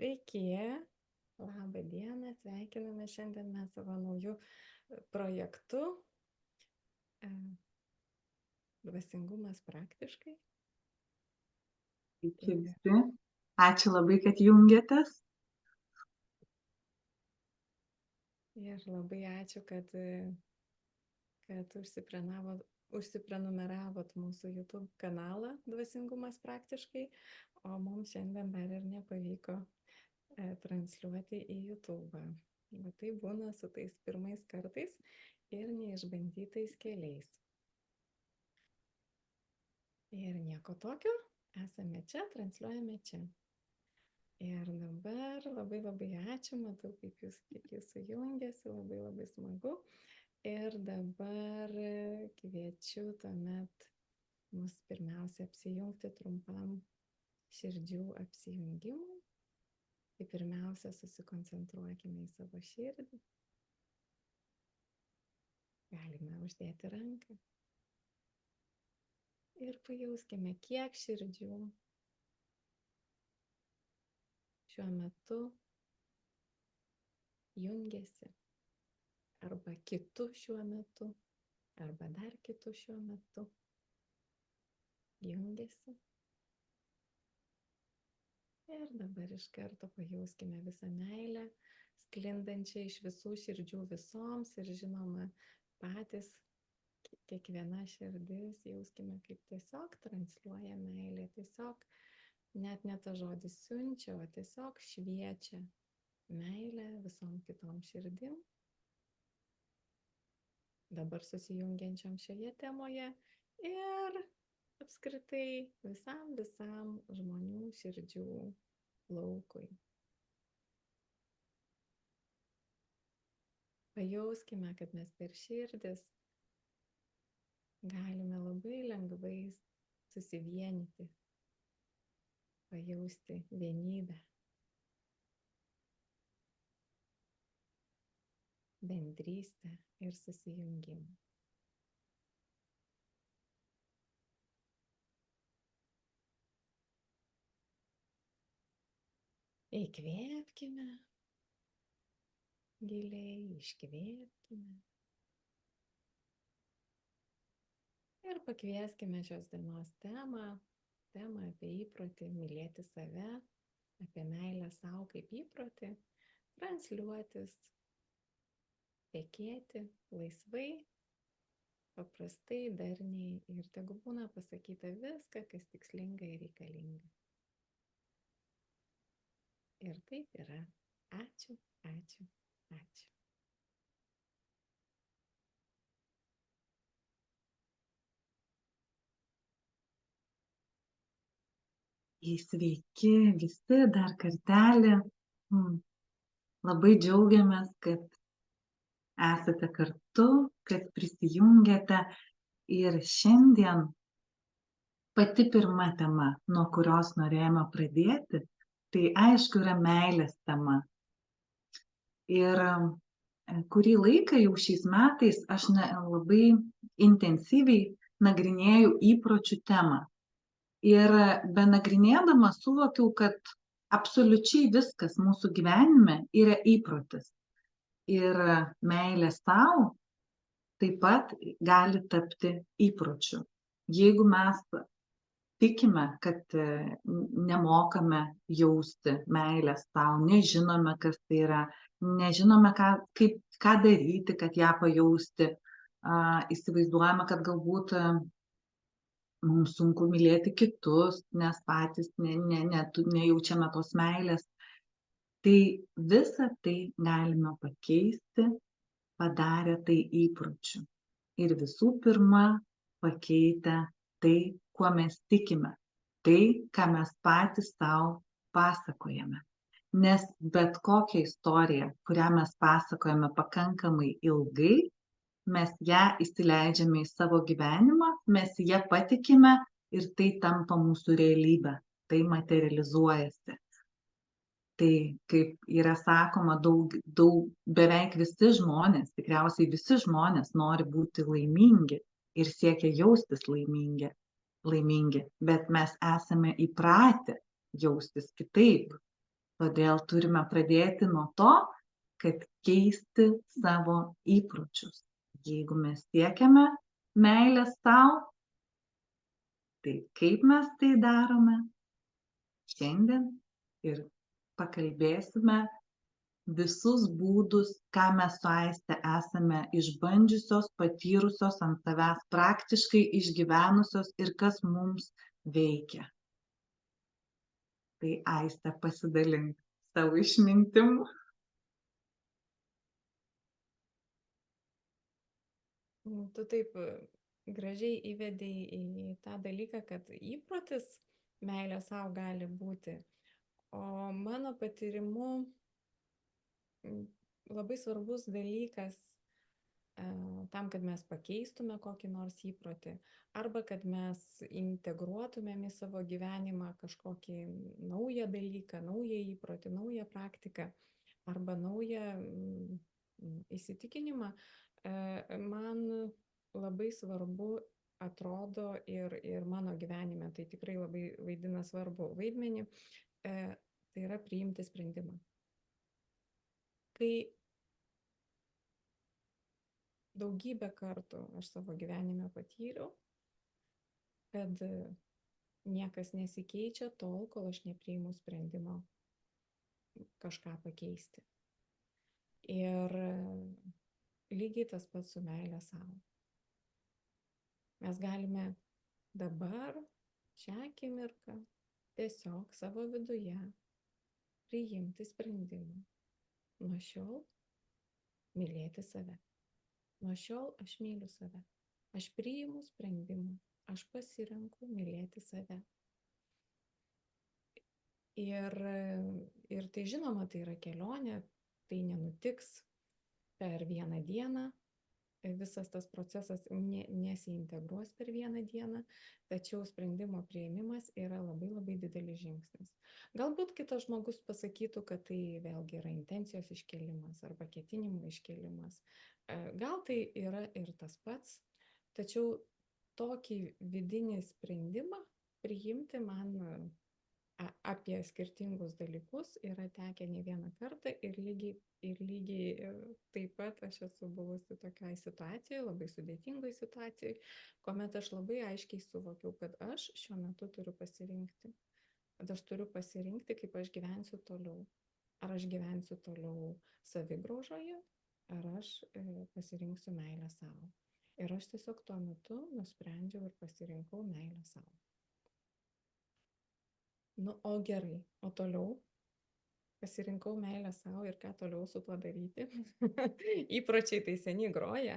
Sveiki, labą dieną, sveikiname šiandien mes savo naujų projektu Dvasingumas praktiškai. Sveiki visi. Ačiū labai, kad jungiatės. Ir labai ačiū, kad užsiprenumeravot mūsų YouTube kanalą Dvasingumas praktiškai, o mums šiandien dar ir nepavyko transliuoti į YouTube. Bet tai būna su tais pirmais kartais ir neišbandytais keliais. Ir nieko tokio, esame čia, transliuojame čia. Ir dabar labai ačiū, matau, kaip jūsų jungiasi, labai smagu. Ir dabar kviečiu tuomet mus pirmiausia apsijungti trumpam širdžių apsijungimui. Tai pirmiausia susikoncentruokime į savo širdį. Galime uždėti ranką. Ir pajauskime, kiek širdžių šiuo metu jungiasi, arba kitu šiuo metu, arba dar kitu šiuo metu jungiasi. Ir dabar iš karto pajauskime visą meilę, sklindančią iš visų širdžių visoms ir žinoma patys. Kiekviena širdis jauskime, kaip tiesiog transliuoja meilę, tiesiog net ne tas žodis siunčia, o tiesiog šviečia meilę visom kitom širdim. Dabar susijungiančiam šioje temoje ir apskritai visam žmonių širdžių laukui. Pajauskime, kad mes per širdis galime labai lengvai susivienyti, pajausti vienybę, bendrystę ir susijungimą. Įkvėpkime giliai, iškvėpkime. Ir pakvieskime šios dienos temą apie įprotį mylėti save, apie meilę savo kaip įprotį, transliuotis, tekėti laisvai, paprastai, darniai ir tegu būna pasakyta viską, kas tikslinga ir reikalinga. Ir taip yra. Ačiū. Sveiki visi dar kartelį. Labai džiaugiamės, kad esate kartu, kad prisijungiate. Ir šiandien pati pirma tema, nuo kurios norėjome pradėti, tai aišku yra meilės tema. Ir kurį laiką jau šiais metais aš labai intensyviai nagrinėju įpročių temą. Ir benagrinėdama suvokiau, kad absoliučiai viskas mūsų gyvenime yra įprotis. Ir meilė sau taip pat gali tapti įpročiu. Jeigu mes tikime, kad nemokame jausti meilės sau, nežinome, kas tai yra, nežinome, ką daryti, kad ją pajausti, įsivaizduojame, kad galbūt mums sunku mylėti kitus, nes patys nejaučiame tos meilės. Tai visą tai galime pakeisti, padarę tai įpročiu. Ir visų pirma, pakeitę tai, kuo mes tikime. Tai, ką mes patys savo pasakojame. Nes bet kokią istoriją, kurią mes pasakojame pakankamai ilgai, mes ją įsileidžiame į savo gyvenimą, mes ją patikime ir tai tampa mūsų realybė, tai materializuojasi. Tai kaip yra sakoma, beveik visi žmonės, tikriausiai visi žmonės nori būti laimingi ir siekia jaustis laimingi, bet mes esame įpratę jaustis kitaip. Todėl turime pradėti nuo to, kad keisti savo įpročius. Jeigu mes siekiame meilės sau, tai kaip mes tai darome šiandien ir pakalbėsime visus būdus, ką mes su Aiste esame išbandžiusios, patyrusios ant savęs, praktiškai išgyvenusios ir kas mums veikia. Tai Aiste, pasidalink savo išmintim. Tu taip gražiai įvedei į tą dalyką, kad įprotis meilė savo gali būti. O mano patyrimu labai svarbus dalykas tam, kad mes pakeistume kokį nors įprotį, arba kad mes integruotumėm į savo gyvenimą kažkokį naują dalyką, naują įprotį, naują praktiką, arba naują įsitikinimą, man labai svarbu atrodo ir mano gyvenime tai tikrai labai vaidina svarbu vaidmenį, tai yra priimti sprendimą. Kai daugybę kartų aš savo gyvenime patyriau, kad niekas nesikeičia tol, kol aš nepriimu sprendimo kažką pakeisti. Ir lygiai tas pats su meilė savo. Mes galime dabar, šią akimirką, tiesiog savo viduje priimti sprendimą. Nuo šiol mylėti save. Nuo šiol aš myliu save. Aš priimu sprendimą. Aš pasirenku mylėti save. Ir tai žinoma, tai yra kelionė, tai nenutiks per vieną dieną. Visas tas procesas nesiintegruos per vieną dieną, tačiau sprendimo priėmimas yra labai labai didelis žingsnis. Galbūt kitas žmogus pasakytų, kad tai vėlgi yra intencijos iškėlimas arba ketinimų iškėlimas. Gal tai yra ir tas pats, tačiau tokį vidinį sprendimą priimti man apie skirtingus dalykus yra tekę ne vieną kartą ir lygiai taip pat aš esu buvusi tokioj situacijoje, labai sudėtingoj situacijoje, kuomet aš labai aiškiai suvokiau, kad aš šiuo metu turiu pasirinkti. Kad aš turiu pasirinkti, kaip aš gyvensiu toliau. Ar aš gyvensiu toliau savigraužoje, ar aš pasirinksiu meilę savo. Ir aš tiesiog tuo metu nusprendžiau ir pasirinkau meilę savo. Nu, o gerai, o toliau pasirinkau meilę savo ir ką toliau su tuo daryti. Įpročiai tai seniai groja,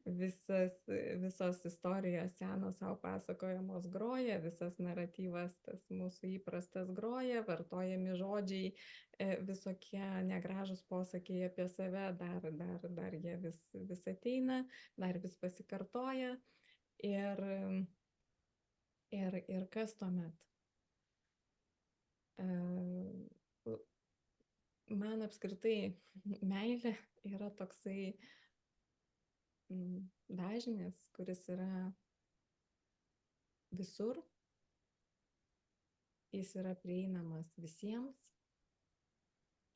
visos istorijos senos savo pasakojamos groja, visas naratyvas tas mūsų įprastas groja, vartojami žodžiai, visokie negražūs posakiai apie save, dar jie vis ateina, dar vis pasikartoja. Ir kas tuomet? Man apskritai meilė yra toksai dažnis, kuris yra visur, jis yra prieinamas visiems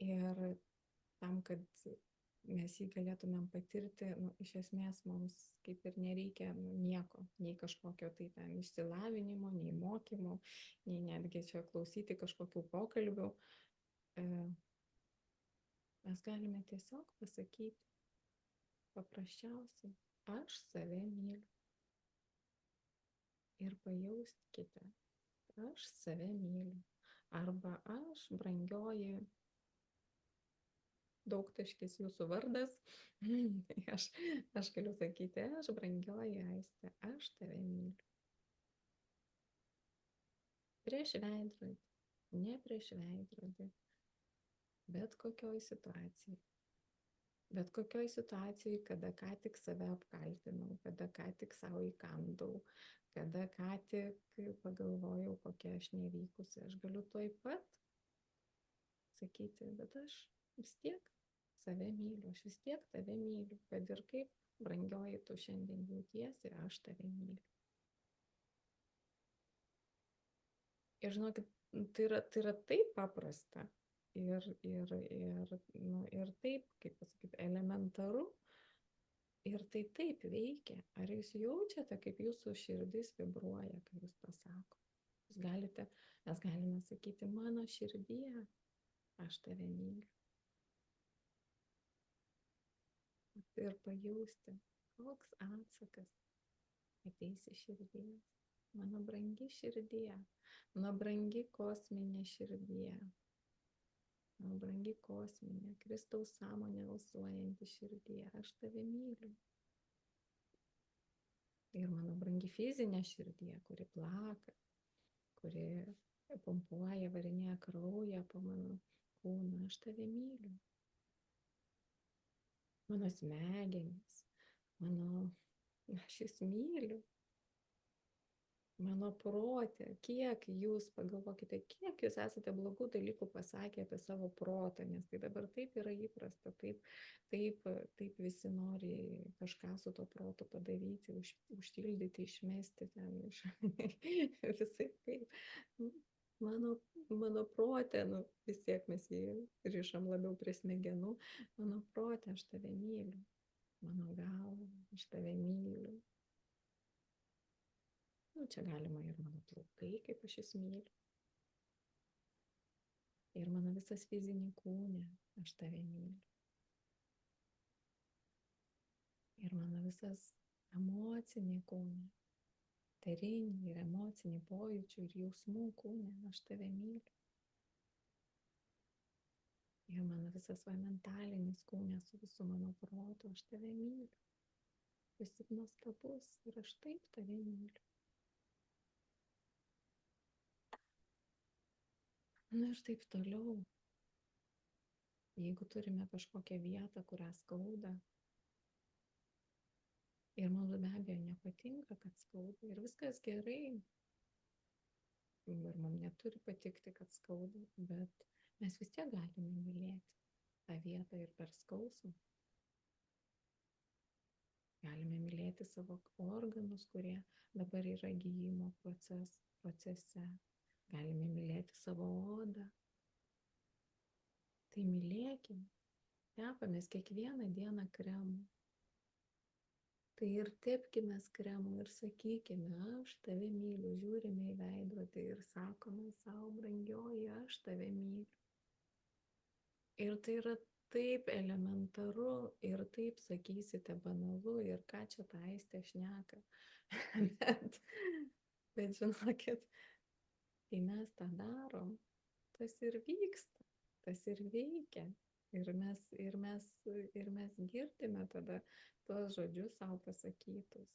ir tam, kad mes jį galėtumėm patirti, iš esmės mums kaip ir nereikia nieko, nei kažkokio tai ten išsilavinimo, nei mokymo, nei netgi čia klausyti kažkokių pokalbių. Mes galime tiesiog pasakyti paprasčiausiai, aš save myliu. Ir pajauskite, aš save myliu. Arba aš, brangioji, daugtaškis jūsų vardas, aš galiu sakyti, aš, brangioji Aiste, aš tave myliu. Prieš veidrodį, ne prieš veidrodį, bet kokioj situacijai. Bet kokioj situacijai, kada ką tik save apkaltinau, kada ką tik savo įkandau, kada ką tik pagalvojau, kokia aš nevykusi, aš galiu tuoj pat sakyti, bet aš vis tiek save myliu, aš vis tiek tave myliu, kad ir kaip brangioji tu šiandien jautiesi, aš tave myliu. Ir žinokit, tai yra taip paprasta, ir taip, kaip pasakyti, elementaru. Ir tai taip veikia. Ar jūs jaučiate, kaip jūsų širdis vibruoja, kai jūs pasako? Mes galime sakyti, mano širdie, aš tave myliu. Ir pajausti, koks atsakas ateis iš širdies. Mano brangi širdie, mano brangi kosminė širdie, mano brangi kosminė, Kristaus sąmonė alsuojanti širdie, aš tave myliu. Ir mano brangi fizinė širdie, kuri plaka, kuri pompuoja, varinėja kraują po mano kūną, aš tave myliu. Mano smegenys, aš jūs myliu. Mano protė, kiek jūs, pagalvokite, kiek jūs esate blogų dalykų pasakę apie savo protą, nes tai dabar taip yra įprasta, taip visi nori kažką su to protu padaryti, užtildyti, išmesti ten, visai taip. Mano protė, vis tiek mes jį rišam labiau prie smegenų, mano protė, aš tave myliu, mano galva, aš tave myliu. Čia galima ir mano plaukai, kaip aš jūs myliu. Ir mano visas fizinį kūnę, aš tave myliu. Ir mano visas emocinį kūnę, tarinį ir emocinį pojūčių ir jausmų kūnę, aš tave myliu. Ir mano visas mentalinis kūnės su visu mano protu, aš tave myliu. Esi nuostabus ir aš taip tave myliu. Ir taip toliau. Jeigu turime kažkokią vietą, kurią skauda, ir man be abejo nepatinka, kad skauda, ir viskas gerai, ir man neturi patikti, kad skauda, bet mes vis tiek galime mylėti tą vietą ir per skausmą. Galime mylėti savo organus, kurie dabar yra gijimo procese. Galime mylėti savo odą. Tai mylėkime. Tepamės kiekvieną dieną kremu. Tai ir tepkime kremu ir sakykime, aš tave myliu. Žiūrime į veidrodį ir sakome savo, brangioji, aš tave myliu. Ir tai yra taip elementaru ir taip sakysite banalu ir ką čia ta Aistė šneka. bet žinokit, kai mes tą darom, tas ir vyksta, tas ir veikia. Ir mes girdime tada tuos žodžius savo pasakytus.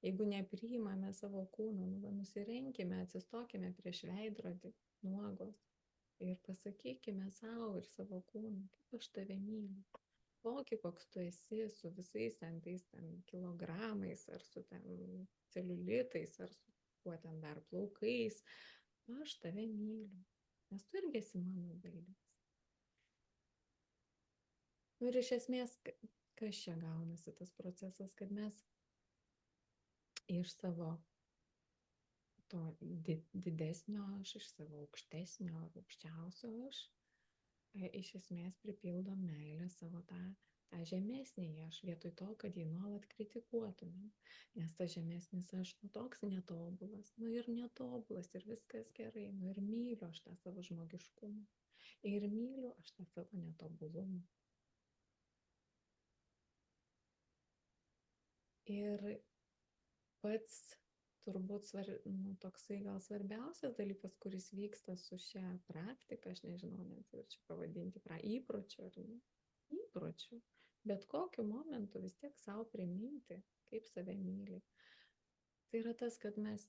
Jeigu nepriimame savo kūno, nusirenkime, atsistokime prieš veidrodį nuogos ir pasakykime savo ir savo kūną, kaip aš tave myliu. Tokį, koks tu esi, su visais tais kilogramais, ar su celiulitais, ar su kuo ten dar plaukais. Aš tave myliu, nes tu irgi esi mano dalis. Ir iš esmės, kas čia gaunasi tas procesas, kad mes iš savo to didesnio aš, iš savo aukštesnio ar aukščiausio aš, iš esmės pripildom meilę savo tą žemesnį aš, vietoj to, kad jį nuolat kritikuotumėm. Nes tas žemesnis aš, toks netobulas, ir netobulas, ir viskas gerai, ir myliu aš tą savo žmogiškumą, ir myliu aš tą savo netobulumą. Ir pats turbūt toksai gal svarbiausias dalykas, kuris vyksta su šia praktika, aš nežinau, net ir čia pavadinti įpročiu ar ne, įpročiu, bet kokiu momentu vis tiek savo priminti, kaip save myli. Tai yra tas, kad mes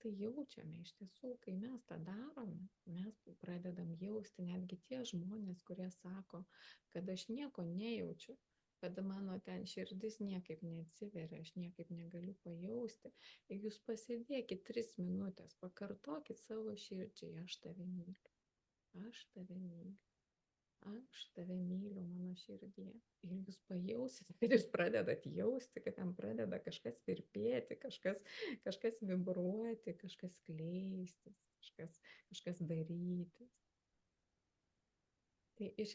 tai jaučiame iš tiesų, kai mes tą darome, mes pradedam jausti, netgi tie žmonės, kurie sako, kad aš nieko nejaučiu, kad mano ten širdis niekaip neatsiveria, aš niekaip negaliu pajausti. Ir jūs pasėdėkit 3 minutės, pakartokit savo širdžiai, aš tave myliu, aš tave myliu, aš tave myliu mano širdie. Ir jūs pajausite, kad jūs pradedat jausti, kad ten pradeda kažkas virpėti, kažkas vibruoti, kažkas skleistis, kažkas darytis. Tai iš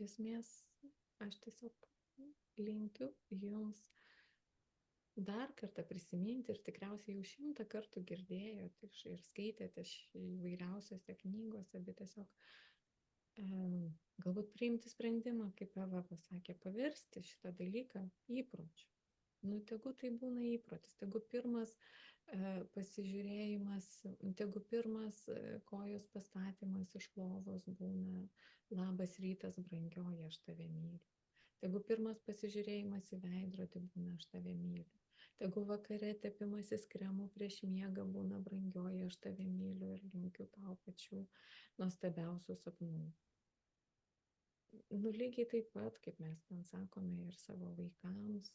esmės aš tiesiog linkiu jums dar kartą prisiminti ir tikriausiai jau 100 kartų girdėjot ir skaitėte įvairiausiose knygose, bet tiesiog galbūt priimti sprendimą, kaip Eva pasakė, paversti šitą dalyką įpročiu. Nu, tegu tai būna įprotis, tegu pirmas pasižiūrėjimas, tegu pirmas kojos pastatymas iš lovos būna labas rytas, brangioji, aš tave myliu. Tegu pirmas pasižiūrėjimas į veidrodį būna aš tave myliu. Tegu vakare tepimasis kremu prieš miegą būna brangioji, aš tave myliu ir linkiu tau pačių nuostabiausių sapnų. Nu, lygiai taip pat, kaip mes ten sakome ir savo vaikams,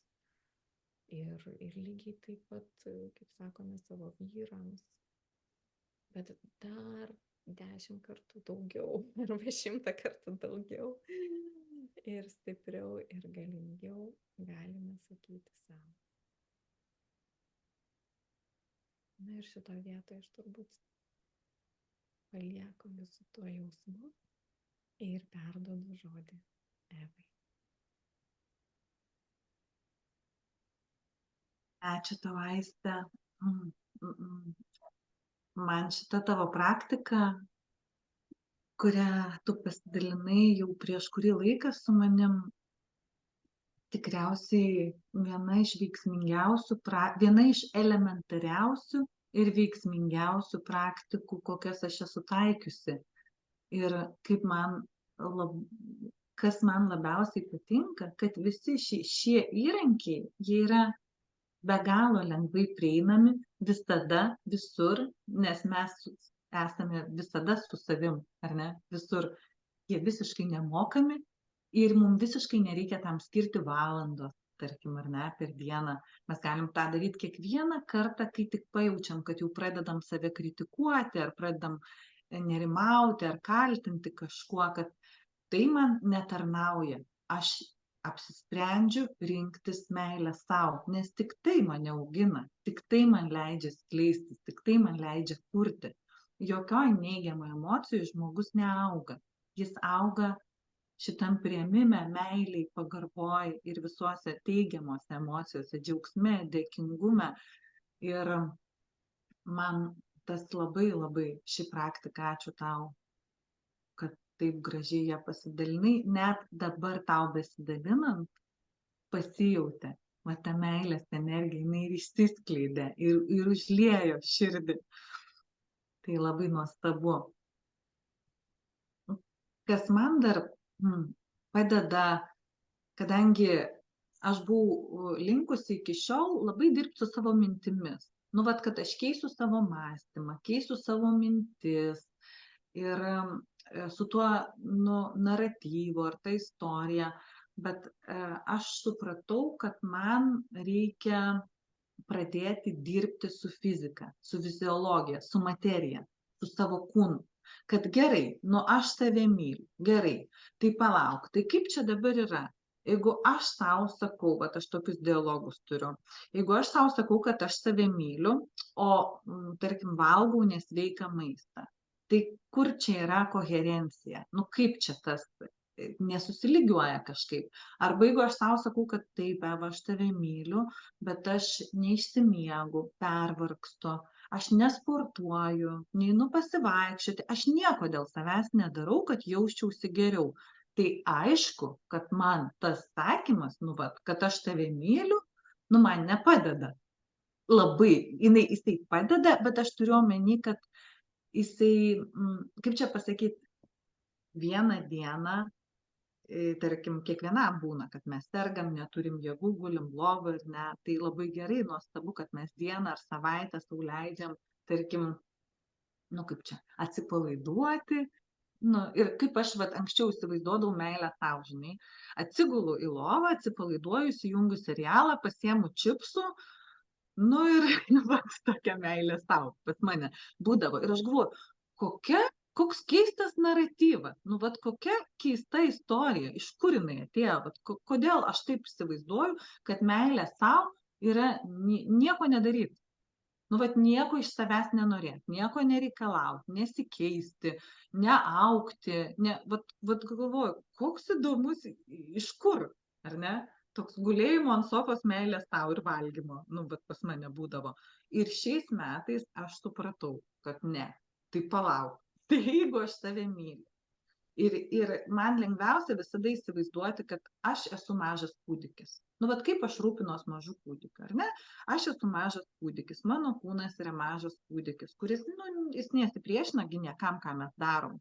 ir lygiai taip pat, kaip sakome, savo vyrams, bet dar 10 kartų daugiau, arba 100 kartų daugiau, ir stipriau, ir galingiau galime sakyti savo. Na ir šitoje vietoje aš turbūt palieku jūsų tuo jausmu ir perduodu žodį Evai. Ačiū tau, Aiste. Man šita tavo praktika, kurią tu pasidalinai jau prieš kurį laiką su manim, tikriausiai viena iš veiksmingiausių, viena iš elementariausių ir veiksmingiausių praktikų, kokias aš esu taikiusi. Ir kas man labiausiai patinka, kad visi šie įrankiai, jie yra be galo lengvai prieinami visada, visur, nes mes esame visada su savim, ar ne? Visur. Jie visiškai nemokami ir mums visiškai nereikia tam skirti valandos, tarkim, ar ne, per dieną. Mes galim tą daryti kiekvieną kartą, kai tik pajaučiam, kad jau pradedam save kritikuoti, ar pradedam nerimauti, ar kaltinti kažkuo, kad tai man netarnauja. Aš apsisprendžiu rinktis meilę sau, nes tik tai mane augina, tik tai man leidžia skleistis, tik tai man leidžia kurti. Jokioj neigiamai emocijų žmogus neauga. Jis auga šitam priėmime, meiliai, pagarboj ir visuose teigiamose emocijose, džiaugsme, dėkingume. Ir man tas labai, labai ši praktika, ačiū tau, kad taip gražiai ją pasidalinai. Net dabar tau besidalinant pasijautė, va ta meilės energija, jinai ir išsiskleidė ir užliejo širdį. Tai labai nuostabu. Kas man dar padeda, kadangi aš buvau linkusi iki šiol labai dirbti su savo mintimis. Nu, vat, kad aš keisiu savo mąstymą, keisiu savo mintis ir su tuo naratyvu ar ta istorija. Bet aš supratau, kad man reikia pradėti dirbti su fizika, su fiziologija, su materija, su savo kūnu. Kad gerai, aš tave myliu, gerai, tai palauk, tai kaip čia dabar yra? Jeigu aš sau sakau, kad aš tokius dialogus turiu, jeigu aš sau sakau, kad aš tave myliu, o, tarkim, valgau nesveiką maistą, tai kur čia yra koherencija? Nu, kaip čia tas nesusilygiuoja kažkaip? Arba jeigu aš sau sakau, kad taip, Eva, aš tave myliu, bet aš neišsimiegu, pervargstu, aš nesportuoju, neinu pasivaikščioti, aš nieko dėl savęs nedarau, kad jausčiausi geriau. Tai aišku, kad man tas sakymas, kad aš tave myliu, man nepadeda. Labai, jisai padeda, bet aš turiu omeny, kad jisai, kaip čia pasakyti, vieną dieną, tarkim, kiekvienam būna, kad mes sergam, neturim jėgų, gulim lovoj, ir ne, tai labai gerai, nuostabu, kad mes dieną ar savaitę sau leidžiam, tarkim, kaip čia, atsipalaiduoti, ir kaip aš anksčiau įsivaizduodavau meilę sau, žinai, atsigulu į lovą, atsipalaiduoju, įsijungiu serialą, pasiemu čipsų, ir tokia meilė sau pas mane būdavo. Ir aš galvoju, koks keistas naratyvas, kokia keista istorija, iš kur jinai atėjo, kodėl aš taip įsivaizduoju, kad meilė sau yra nieko nedaryti. Nu, vat nieko iš savęs nenorėti, nieko nereikalauti, nesikeisti, neaukti, vat galvoju, koks įdomus, iš kur, ar ne? Toks gulėjimo ant sofos meilės tau ir valgymo, nu, vat pas mane būdavo. Ir šiais metais aš supratau, kad ne, tai palauk, tai jeigu aš save myliu. Ir man lengviausia visada įsivaizduoti, kad aš esu mažas kūdikis. Nu, vat kaip aš rūpinos mažų kūdikių, ar ne? Aš esu mažas kūdikis, mano kūnas yra mažas kūdikis, kuris, nu, jis nesipriešina niekam, ką mes darom.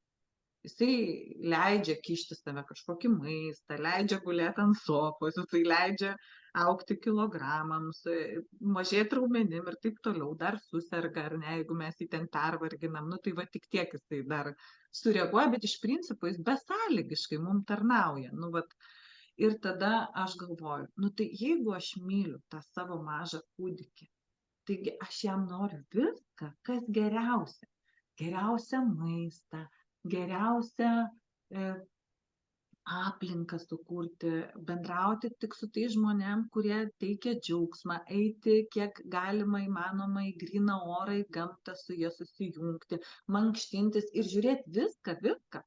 Jisai leidžia kišti save kažkokį maistą, leidžia gulėti ant sofos, jisai leidžia aukti kilogramams, mažėti raumenim ir taip toliau, dar suserga, ar ne, jeigu mes jį ten pervarginam, nu tai va tik tiek jisai dar sureaguoja, bet iš principo jis besąlygiškai mums tarnauja. Nu, vat, ir tada aš galvoju, nu tai jeigu aš myliu tą savo mažą kūdikį, taigi aš jam noriu viską, kas geriausia. Geriausią maistą, geriausią aplinką sukurti, bendrauti tik su tais žmonėm, kurie teikia džiaugsmą, eiti kiek galima įmanoma į gryną orą, į gamtą, su jie susijungti, mankštintis ir žiūrėti viską,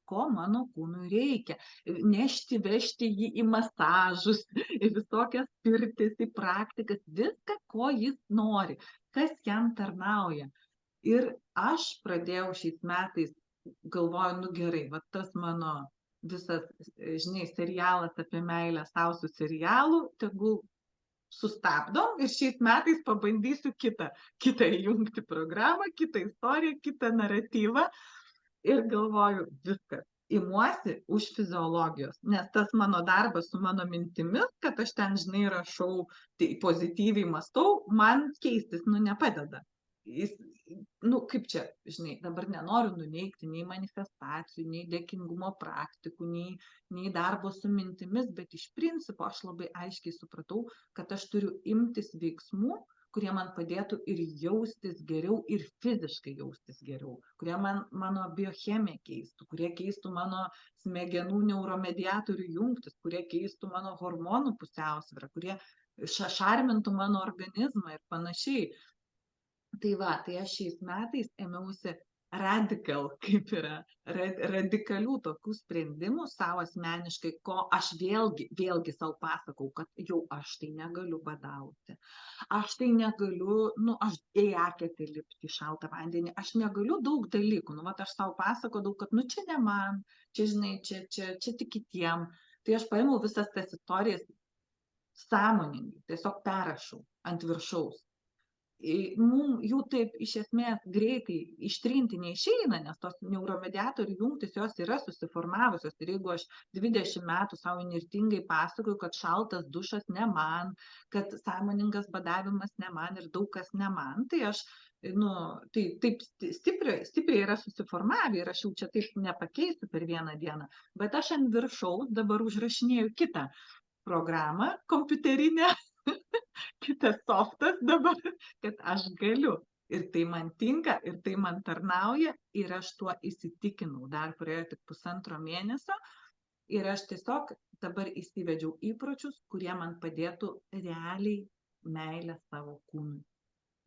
ko mano kūnui reikia. Nešti, vežti jį į masažus, į visokias pirtis, į praktikas, viską, ko jis nori, kas jam tarnauja. Ir aš pradėjau šiais metais, galvoju, nu gerai, va tas mano visas, žinai, serialas apie meilę sau su serialu, tegul sustabdom ir šiais metais pabandysiu kitą įjungti programą, kitą istoriją, kitą naratyvą ir galvoju, viskas. Imuosi už fiziologijos, nes tas mano darbas su mano mintimis, kad aš ten, žinai, rašau, tai pozityviai mąstau, man keistis, nu, nepadeda. Jis, nu, kaip čia, žinai, dabar nenoriu nuneigti nei manifestacijų, nei dėkingumo praktikų, nei darbo su mintimis, bet iš principo aš labai aiškiai supratau, kad aš turiu imtis veiksmų, kurie man padėtų ir jaustis geriau, ir fiziškai jaustis geriau, kurie mano biochemiją keistų, kurie keistų mano smegenų neuromediatorių jungtis, kurie keistų mano hormonų pusiausvyrą, kurie šarmintų mano organizmą ir panašiai. Tai va, tai aš šiais metais ėmiausi radikalių tokių sprendimų savo asmeniškai, ko aš vėlgi savo pasakau, kad jau aš tai negaliu badauti, aš tai negaliu, nu, aš į eketę lipti į šaltą vandenį, aš negaliu daug dalykų, nu, vat aš savo pasakodavau, kad, nu, čia ne man, čia, žinai, čia tik kitiem, tai aš paėmiau visas tas istorijas sąmoningai, tiesiog perrašau ant viršaus. Mums jų taip iš esmės greitai ištrinti neišeina, nes tos neuromediatorių jungtis jos yra susiformavusios. Ir jeigu aš 20 metų savo įnirtingai pasakoju, kad šaltas dušas ne man, kad sąmoningas badavimas ne man ir daug kas ne man, tai aš, nu, tai taip stipriai yra susiformavę ir aš jau čia taip nepakeisiu per vieną dieną. Bet aš ant viršaus dabar užrašinėju kitą programą kompiuterinę, kitas softas dabar, kad aš galiu. Ir tai man tinka, ir tai man tarnauja, ir aš tuo įsitikinau. Dar praėjo tik 1,5 mėnesio ir aš tiesiog dabar įsivedžiau įpročius, kurie man padėtų realiai meilę savo kūnui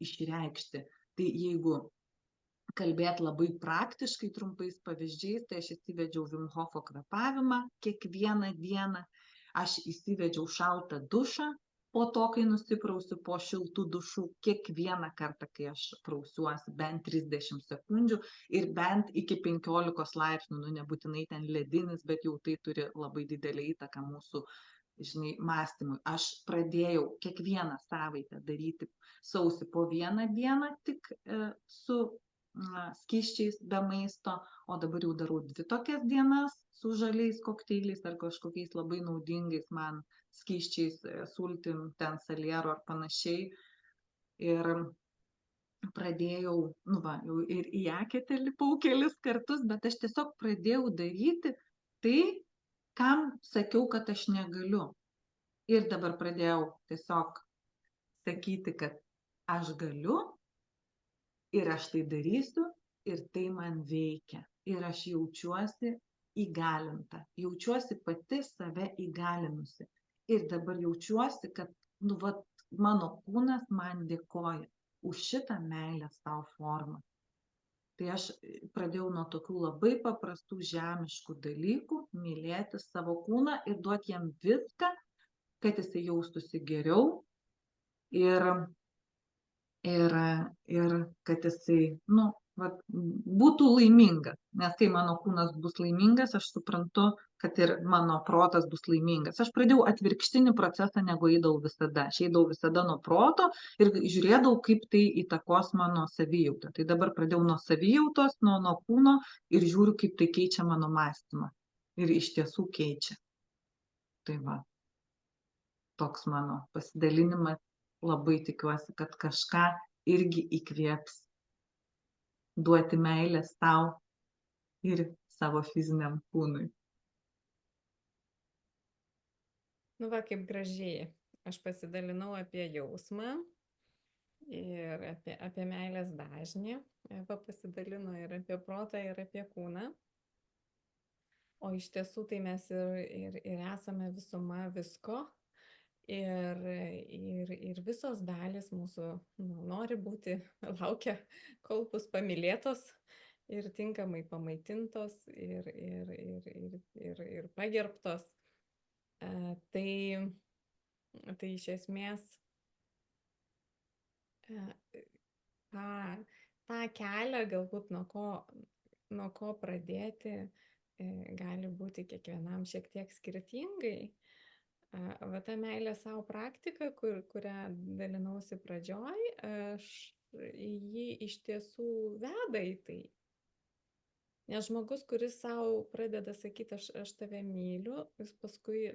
išreikšti. Tai jeigu kalbėti labai praktiškai trumpais pavyzdžiais, tai aš įsivedžiau Wim Hofo kvėpavimą kiekvieną dieną, aš įsivedžiau šaltą dušą, po to, kai nusiprausiu po šiltų dušų, kiekvieną kartą, kai aš prausiuosi bent 30 sekundžių ir bent iki 15 laipsnių, nu nebūtinai ten ledinis, bet jau tai turi labai didelį įtaką mūsų, žinai, mąstymui. Aš pradėjau kiekvieną savaitę daryti sausį po vieną dieną tik su skysčiais be maisto, o dabar jau darau 2 tokias dienas su žaliais kokteiliais ar kažkokiais labai naudingais man skysčiais, sultim, ten salierų ar panašiai. Ir pradėjau, nu va, jau ir į eketę lipau kelis kartus, bet aš tiesiog pradėjau daryti tai, kam sakiau, kad aš negaliu. Ir dabar pradėjau tiesiog sakyti, kad aš galiu ir aš tai darysiu ir tai man veikia. Ir aš jaučiuosi įgalinta, jaučiuosi pati save įgalinusi. Ir dabar jaučiuosi, kad, nu, vat, mano kūnas man dėkoja. už šitą meilę sau formą. Tai aš pradėjau nuo tokių labai paprastų žemiškų dalykų, mylėti savo kūną ir duoti jam viską, kad jisai jaustųsi geriau ir, ir kad jisai, vat, būtų laimingas. Nes kai mano kūnas bus laimingas, aš suprantu, kad ir mano protas bus laimingas. Aš pradėjau atvirkštinį procesą, negu eidavau visada. Aš eidavau visada nuo proto ir žiūrėdavau, kaip tai įtakos mano savijautą. Tai dabar pradėjau nuo savijautos, nuo kūno ir žiūriu, kaip tai keičia mano mąstymą. Ir iš tiesų keičia. Tai va, toks mano pasidalinimas. Labai tikiuosi, kad kažką irgi įkvėps duoti meilę sau ir savo fiziniam kūnui. Nu va, kaip gražiai. Aš pasidalinau apie jausmą ir apie meilės dažnį. Eva pasidalino ir apie protą, ir apie kūną. O iš tiesų tai mes ir esame visuma visko. Ir visos dalis mūsų nori būti, laukia, kol bus pamylėtos ir tinkamai pamaitintos ir pagerbtos. Tai iš esmės tą kelią galbūt nuo ko pradėti gali būti kiekvienam šiek tiek skirtingai. Va ta meilė savo praktika, kurią dalinausi pradžioj, ji iš tiesų veda į tai. Nes žmogus, kuris savo pradeda sakyti, aš tave myliu, jis paskui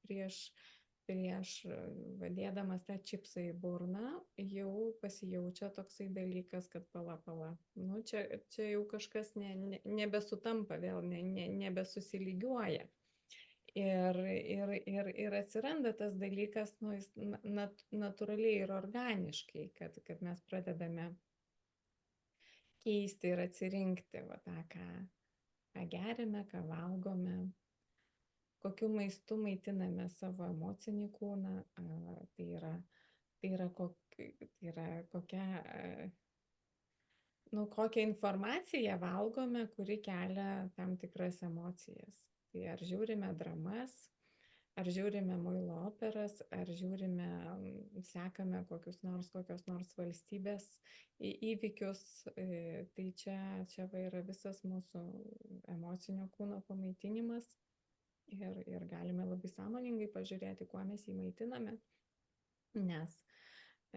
prieš vadėdamas tą čipsą į burną, jau pasijaučia toksai dalykas, kad pala. Čia jau kažkas nebesutampa vėl, nebesusilygiuoja. Ir atsiranda tas dalykas, jis natūraliai ir organiškai, kad mes pradedame keisti ir atsirinkti va tą, ką geriame, ką valgome, kokiu maistu maitiname savo emocinį kūną, tai yra kokią informaciją valgome, kuri kelia tam tikras emocijas. Tai ar žiūrime dramas, ar žiūrime muilo operas, ar sekame kokios nors valstybės įvykius, tai čia yra visas mūsų emocinio kūno pamaitinimas ir galime labai sąmoningai pažiūrėti, kuo mes jį maitiname, nes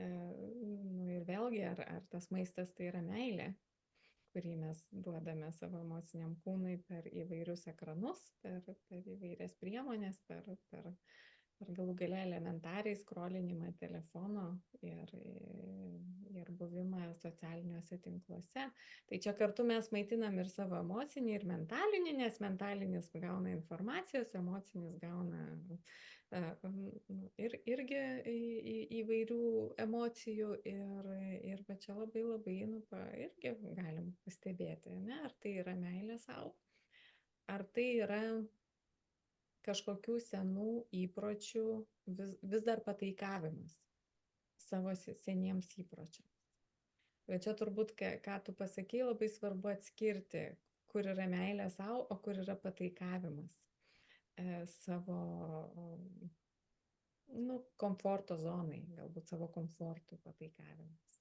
ir vėlgi, ar tas maistas tai yra meilė, kurį mes duodame savo emociniam kūnui per įvairius ekranus, per įvairias priemonės, per galų gale elementariai skrolinimą telefono ir buvimą socialiniuose tinkluose. Tai čia kartu mes maitinam ir savo emocinį, ir mentalinį, nes mentalinis gauna informacijos, emocinis gauna irgi įvairių emocijų ir va čia labai irgi galim pastebėti, ne? Ar tai yra meilė sau, ar tai yra kažkokių senų įpročių vis dar pataikavimas savo seniems įpročiams. Bet čia turbūt, ką tu pasakei, labai svarbu atskirti, kur yra meilė sau, o kur yra pataikavimas savo komforto zonai, galbūt savo komfortų pataikavimas.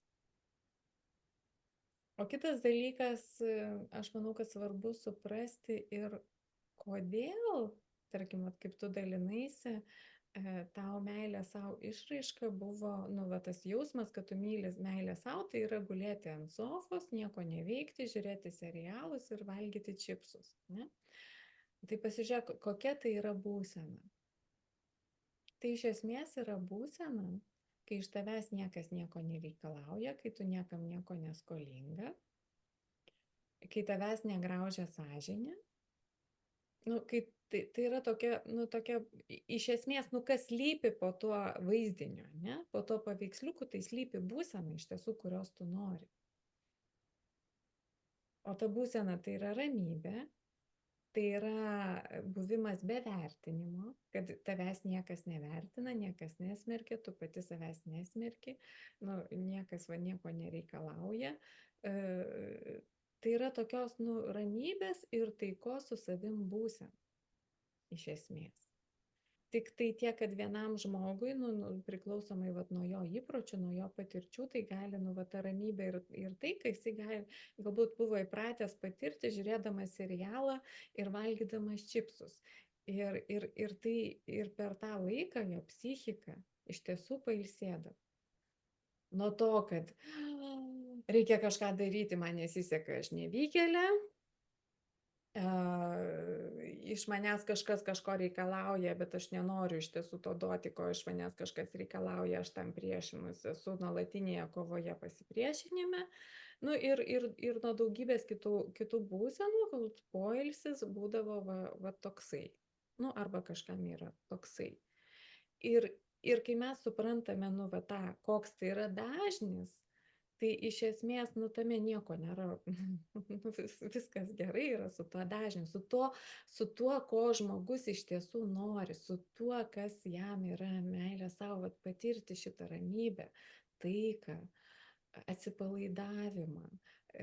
O kitas dalykas, aš manau, kad svarbu suprasti ir kodėl, tarkim, kaip tu dalinaisi, tau meilė savo išraiška buvo, tas jausmas, kad tu myli meilę savo, tai yra gulėti ant sofos, nieko neveikti, žiūrėti serialus ir valgyti čipsus, ne? Tai pasižiūrėk, kokia tai yra būsena. Tai iš esmės yra būsena, kai iš tavęs niekas nieko nereikalauja, kai tu niekam nieko neskolinga, kai tavęs negraužia sąžinė, kai tai yra tokia, iš esmės, kas slypi po tuo vaizdiniu, ne? Po tuo paveiksliuku, tai slypi būsena iš tiesų, kurios tu nori. O ta būsena tai yra ramybė, tai yra buvimas be vertinimo, kad tavęs niekas nevertina, niekas nesmerkia, tu pati savęs nesmerki, nu, niekas va nieko nereikalauja. Tai yra tokios ramybės ir taikos su savim būsena, iš esmės. Tik tai tiek, kad vienam žmogui, priklausomai nuo jo įpročių, nuo jo patirčių, tai gali, ta ramybė ir tai, kai jisai galbūt buvo įpratęs patirti, žiūrėdamas serialą ir valgydamas čipsus. Ir tai ir per tą laiką jo psichika iš tiesų pailsėdavo. Nuo to, kad reikia kažką daryti, man nesiseka, aš nevykėlė, iš manęs kažkas kažko reikalauja, bet aš nenoriu iš tiesų to duoti, ko iš manęs kažkas reikalauja, aš tam priešinusi, esu nuolatinėje kovoje pasipriešinime. Ir nuo daugybės kitų būsenų poilsis būdavo va toksai. Arba kažkam yra toksai. Ir kai mes suprantame, koks tai yra dažnis, tai iš esmės, tame nieko nėra. Viskas gerai yra su tuo dažniu, su tuo, ko žmogus iš tiesų nori, su tuo, kas jam yra meilė savo, patirti šitą ramybę, taiką, atsipalaidavimą,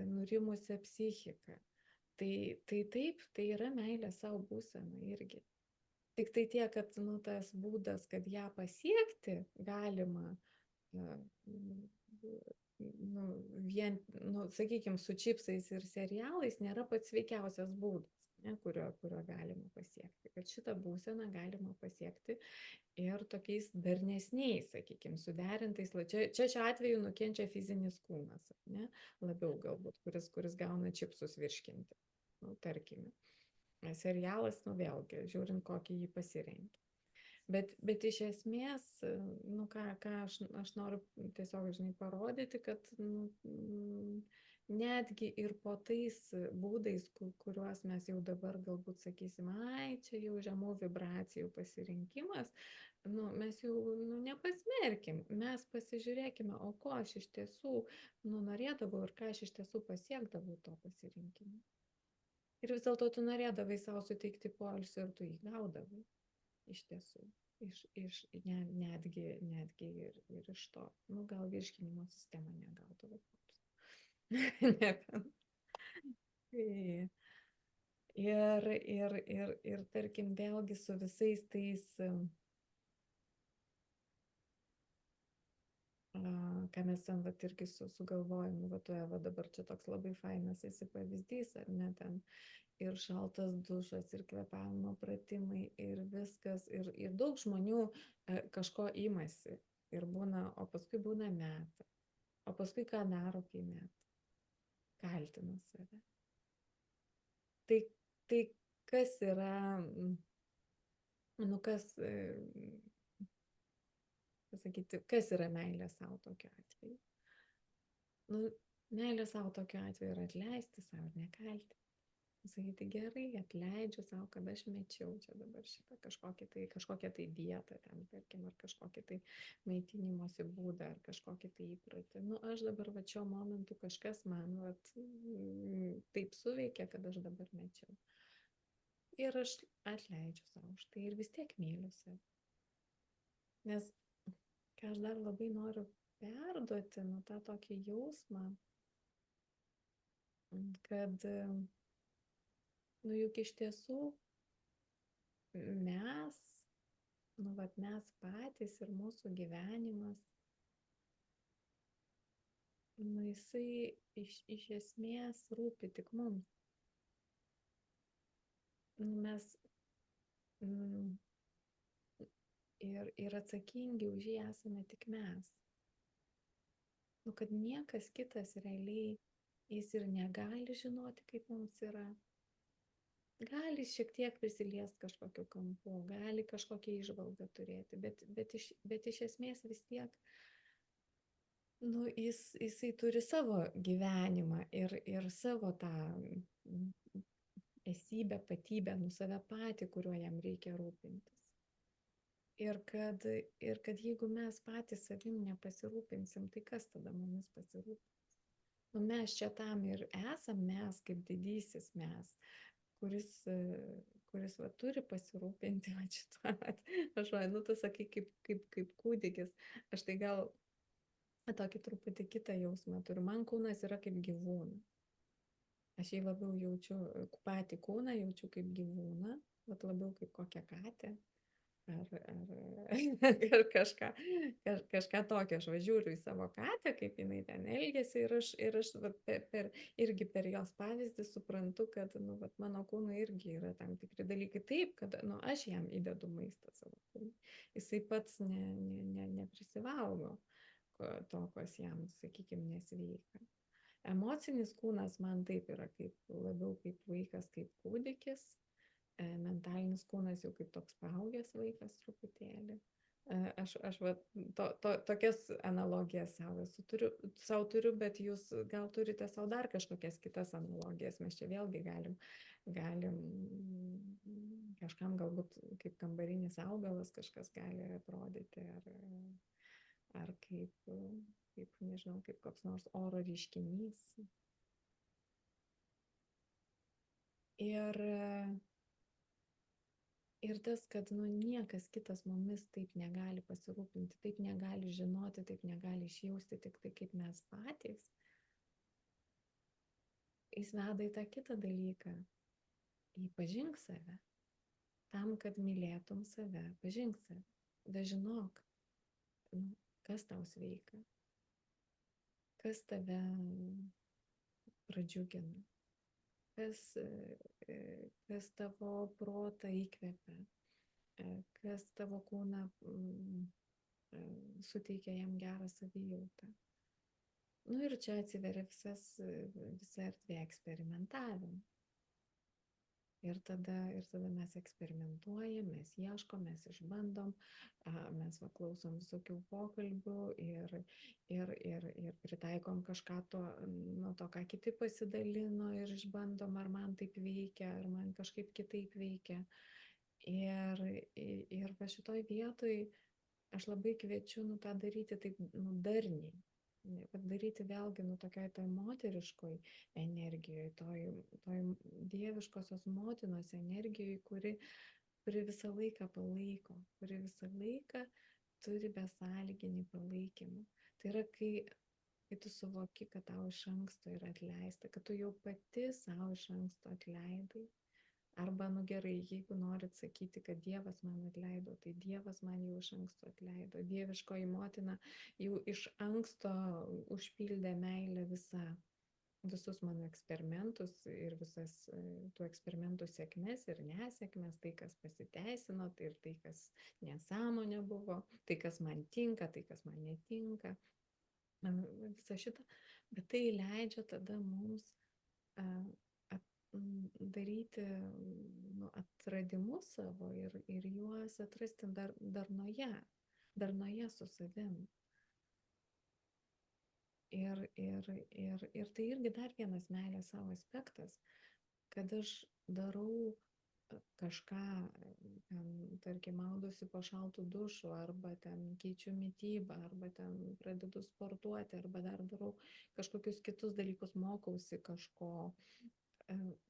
nurimusią psichiką. Tai taip, tai yra meilė savo būsena irgi. Tik tai tiek, kad tas būdas, kad ją pasiekti galima sakykime, su čipsais ir serialais nėra pats sveikiausias būdas, kurio galima pasiekti. Kad šitą būseną galima pasiekti ir tokiais darnesniais, sakykime, suderintais. Čia šiuo atveju nukenčia fizinis kūnas, labiau galbūt, kuris gauna čipsus virškinti, tarkime. Serialas, vėlgi, žiūrint, kokį jį pasirenki. Bet iš esmės, ką aš noriu tiesiog, parodyti, kad netgi ir po tais būdais, kuriuos mes jau dabar galbūt sakysim, čia jau žemų vibracijų pasirinkimas, mes jau nepasmerkim, mes pasižiūrėkime, o ko aš iš tiesų norėdavau ir ką aš iš tiesų pasiekdavau to pasirinkimo. Ir vis dėlto tu norėdavai savo suteikti poilsį ir tu jį gaudavai. Iš tiesų, netgi ir iš to, gal virškinimo sistema negaudavo. Ir tarkim, vėlgi su visais tais, ką mes ten irgi sugalvojom, dabar čia toks labai fainas esi pavyzdys, ar ne, ten ir šaltas dušas, ir kvėpavimo pratimai, ir viskas, ir daug žmonių kažko imasi, ir būna, o paskui būna meta, o paskui ką daro, kai meta, kaltina save. Tai kas yra, kas yra meilė savo tokiu atveju? Meilė savo tokiu atveju yra atleisti savo ir nekalti. Sakyti, gerai, atleidžiu savo, kad aš mečiau čia dabar šitą kažkokią tai dietą, ten, tarkim, ar kažkokį tai maitinimosi būdą, ar kažkokį tai įprotį. Aš dabar šiuo momentu kažkas man taip suveikia, kad aš dabar mečiau. Ir aš atleidžiu savo už tai ir vis tiek myliu save. Nes, ką aš dar labai noriu perduoti, tą tokį jausmą, kad juk iš tiesų mes patys ir mūsų gyvenimas, jisai iš esmės rūpi tik mums. Mes ir atsakingi už jį esame tik mes. Kad niekas kitas realiai jis ir negali žinoti, kaip mums yra. Gali šiek tiek prisiliesti kažkokiu kampu, gali kažkokią įžvalgą turėti, bet iš esmės vis tiek jisai turi savo gyvenimą ir savo tą esybę, patybę, save patį, kuriuo jam reikia rūpintis. Ir kad jeigu mes patys savim nepasirūpinsim, tai kas tada mumis pasirūpins? Mes čia tam ir esam, mes kaip didysis mes, kuris va, turi pasirūpinti va, šitą. Aš va, nu, tu sakai, kaip kūdikis. Aš tai gal tokį truputį kitą jausmą turiu. Man kūnas yra kaip gyvūnas. Aš jį labiau jaučiu, patį kūną jaučiu kaip gyvūną, bet labiau kaip kokią katę. Ar kažką tokio. Aš važiuoju į savo katę, kaip jinai ten elgėsi ir aš va, irgi per jos pavyzdį suprantu, kad nu, va, mano kūnui irgi yra tam tikri dalykai. Taip, kad nu, aš jam įdedu maistą savo kūnui. Jisai pats neprisivalgo to, kas jam, sakykime, nesveika. Emocinis kūnas man taip yra labiau kaip vaikas, kaip kūdikis. Mentalinis kūnas jau kaip toks paaugęs vaikas truputėlį. Aš va, tokias analogijas savo turiu, bet jūs gal turite savo dar kažkokias kitas analogijas. Mes čia vėlgi galim kažkam galbūt kaip kambarinis augalas kažkas gali atrodyti, ar kaip, nežinau, kaip koks nors oro reiškinys. Ir tas, kad nu, niekas kitas mumis taip negali pasirūpinti, taip negali žinoti, taip negali išjausti, tik tai kaip mes patys, jis veda į tą kitą dalyką. Į pažink save. Tam, kad mylėtum save, pažink save. Dažinok, kas tau sveika, kas tave pradžiugina, kas tavo protą įkvepia, kas tavo kūną suteikia jam gerą savijautą. Nu ir čia atsiveria visa erdvė eksperimentavimui. Ir tada mes eksperimentuojam, mes ieškom, mes išbandom, mes klausom visokių pokalbių ir pritaikom kažką to, ką kiti pasidalino ir išbandom, ar man taip veikia, ar man kažkaip kitaip veikia. Ir va šitoj vietoj aš labai kviečiu tą daryti taip darniai. Daryti vėlgi tokioj toj moteriškoj energijoje, toj dieviškosios motinos energijoje, kuri visą laiką palaiko, kuri visą laiką turi besąlyginį palaikymą. Tai yra, kai tu suvoki, kad tau iš anksto yra atleista, kad tu jau pati savo iš anksto atleidai. Arba, gerai, jeigu norit sakyti, kad Dievas man atleido, tai Dievas man jau iš anksto atleido. Dieviškoji motina jau iš anksto užpildė meilę visus mano eksperimentus ir visas tų eksperimentų sėkmės ir nesėkmės, tai, kas pasiteisino, tai ir tai, kas nesąmonė buvo, tai, kas man tinka, tai, kas man netinka. Visą šitą. Bet tai leidžia tada mums daryti atradimus savo ir juos atrasti darnoje su savim. Ir tai irgi dar vienas meilės savo aspektas, kad aš darau kažką, tarkim, maudosi po šaltų dušų, arba ten keičiu mitybą, arba ten pradedu sportuoti, arba dar darau kažkokius kitus dalykus, mokausi kažko,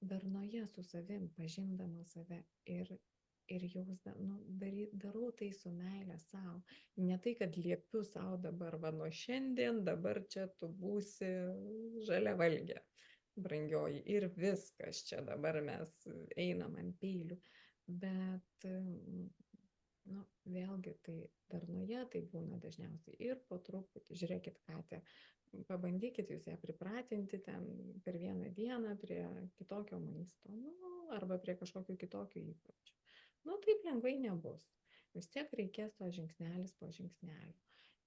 darnoje su savim, pažindama save ir darau tai su meile savo. Ne tai, kad liepiu savo dabar, nuo šiandien, dabar čia tu būsi žaliavalgė, brangioji, ir viskas, čia dabar mes einam ant peilių. Bet, vėlgi, tai darnoje tai būna dažniausiai ir po truputį. Žiūrėkit, Katė, pabandykit jūs ją pripratinti ten per vieną dieną prie kitokio maisto, arba prie kažkokių kitokių įpročių. Taip lengvai nebus. Vis tiek reikės to žingsnelis po žingsnelio.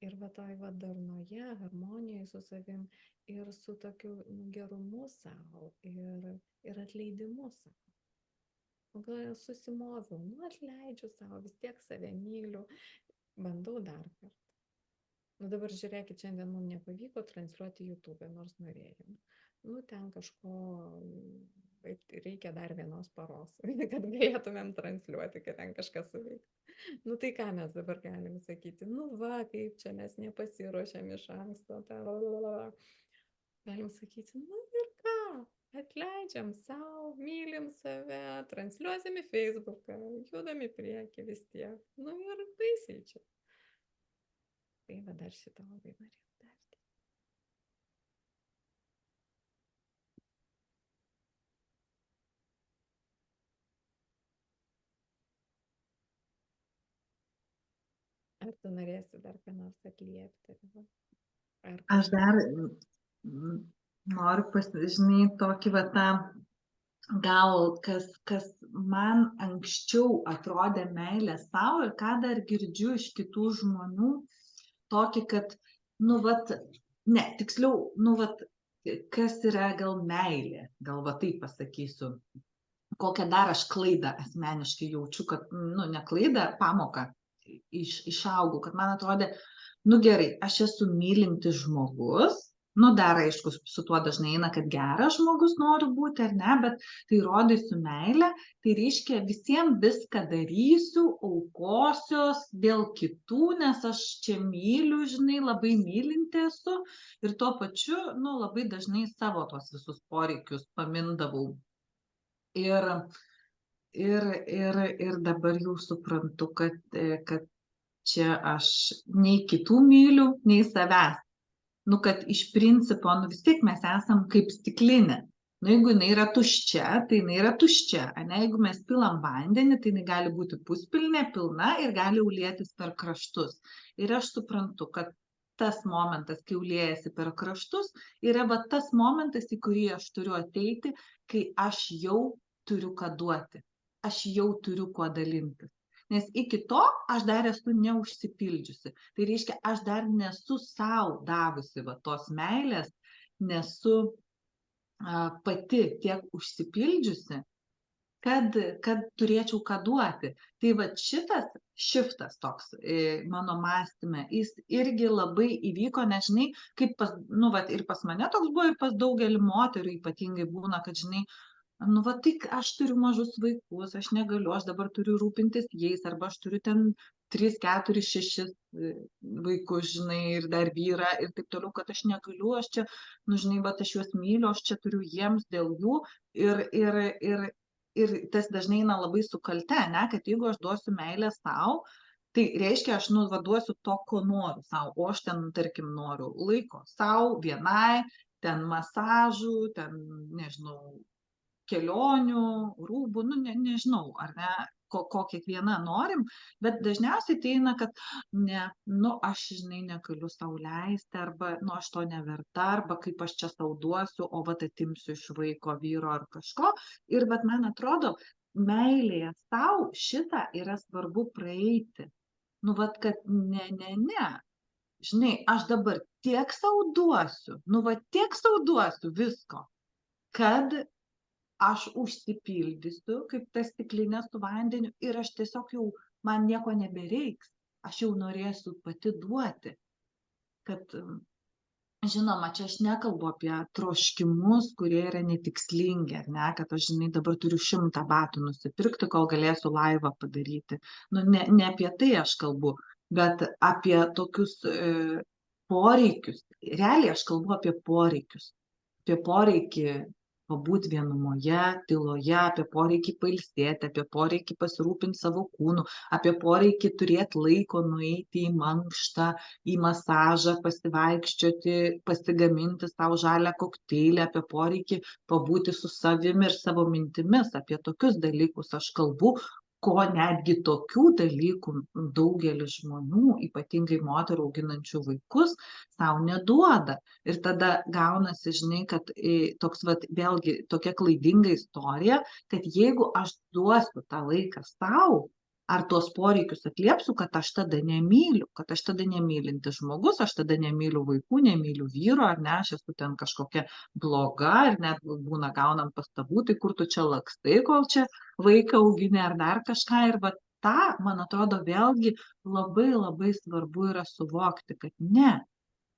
Ir toj darnoje, harmonijoje su savim ir su tokiu gerumu savo ir atleidimu savo. Gal susimoviau, atleidžiu savo, vis tiek save myliu, bandau dar kartą. Dabar žiūrėkit, šiandien mums nepavyko transliuoti YouTube, nors norėjom. Ten kažko reikia dar vienos paros, kad galėtumėm transliuoti, kad ten kažkas suveiktų. Tai ką mes dabar galim sakyti? Kaip čia mes nepasiruošėm iš anksto. Galim sakyti, ir ką, atleidžiam sau, mylim save, transliuosim į Facebooką, judam į priekį vis tiek. Nu ir baisiai čia. Tai va dar šitą labai norėjau tarti. Ar tu norėsi dar ką nors atliepti? Ar Aš dar noriu žinai, tokį va tą, gal kas man anksčiau atrodė meilė sau ir ką dar girdžiu iš kitų žmonių, tokį, kad, nu vat, ne, tiksliau, nu vat, kas yra gal meilė, gal va taip pasakysiu. Kokią dar aš klaidą asmeniškai jaučiu, kad, nu, ne klaidą, pamoką išaugau, kad man atrodė, nu gerai, aš esu mylintis žmogus, nu dar aišku, su tuo dažnai eina, kad geras žmogus noriu būti ar ne, bet tai rodysiu meilę, tai reiškia visiems viską darysiu, aukosiuos dėl kitų, nes aš čia myliu, žinai, labai mylinti esu ir tuo pačiu, nu, labai dažnai savo tos visus poreikius pamindavau. Ir dabar jau suprantu, kad čia aš nei kitų myliu, nei savęs. Nu, kad iš principo, nu vis tiek mes esam kaip stiklinė. Nu, jeigu jinai yra tuščia, tai jinai yra tuščia. Ne? Jeigu mes pilam vandenį, tai jinai gali būti puspilnė, pilna ir gali ulėtis per kraštus. Ir aš suprantu, kad tas momentas, kai ulėjasi per kraštus, yra va tas momentas, į kurį aš turiu ateiti, kai aš jau turiu ką duoti. Aš jau turiu kuo dalintis. Nes iki to aš dar esu neužsipildžiusi. Tai reiškia, aš dar nesu savo davusi va tos meilės, nesu pati tiek užsipildžiusi, kad turėčiau ką duoti. Tai va šitas šiftas toks mano mąstyme, jis irgi labai įvyko, nežinai, kaip pas, nu va ir pas mane toks buvo, ir pas daugelį moterų ypatingai būna, kad žinai, nu va tai aš turiu mažus vaikus, aš negaliu, aš dabar turiu rūpintis jais, arba aš turiu ten 3, 4, 6 vaikus, žinai, ir dar vyrą ir taip toliau, kad aš negaliu, aš čia, nu žinai, va aš juos myliu, aš čia turiu jiems dėl jų ir tas dažnai eina labai su kalte, ne, kad jeigu aš duosiu meilę sau, tai reiškia, aš nu vaduosiu to, ko noriu sau, o aš ten, tarkim, noriu laiko sau, vienai, ten masažų, ten, nežinau, kelionių, rūbų, nu nežinau, ar ne, ko kiekviena norim, bet dažniausiai tai eina, kad ne, nu aš, žinai, negaliu sau leisti, arba, nu aš to neverta, arba kaip aš čia sau duosiu, o vat atimsiu iš vaiko, vyro ar kažko. Ir vat man atrodo, meilėje sau šitą yra svarbu praeiti. Nu vat, kad ne, žinai, aš dabar tiek sau duosiu, nu vat tiek sau duosiu visko, kad aš užsipildysiu kaip ta stiklinė su vandeniu ir aš tiesiog jau, man nieko nebereiks, aš jau norėsiu pati duoti. Kad, žinoma, čia aš nekalbu apie troškimus, kurie yra netikslingi, ar ne, kad aš, žinai, dabar turiu 100 batų nusipirkti, kol galėsiu laivą padaryti. Nu, ne apie tai aš kalbu, bet apie tokius poreikius. Realiai aš kalbu apie poreikius. Apie poreikį pabūti vienumoje, tyloje, apie poreikį pailsėti, apie poreikį pasirūpinti savo kūnu, apie poreikį turėti laiko nueiti į mankštą, į masažą, pasivaikščioti, pasigaminti savo žalią kokteilį, apie poreikį pabūti su savimi ir savo mintimis, apie tokius dalykus aš kalbu, ko netgi tokių dalykų daugelis žmonių, ypatingai moterų auginančių vaikus, sau neduoda. Ir tada gaunasi, žinai, kad toks, vat, vėlgi, tokia klaidinga istorija, kad jeigu aš duosiu tą laiką sau, ar tuos poreikius atliepsiu, kad aš tada nemyliu, kad aš tada nemylintis žmogus, aš tada nemyliu vaikų, nemyliu vyro, ar ne, aš esu ten kažkokia bloga, ir net būna gaunam pastabų, tai kur tu čia lakstai, kol čia vaiką augini ar dar kažką. Ir va tą, man atrodo, vėlgi labai labai svarbu yra suvokti, kad ne,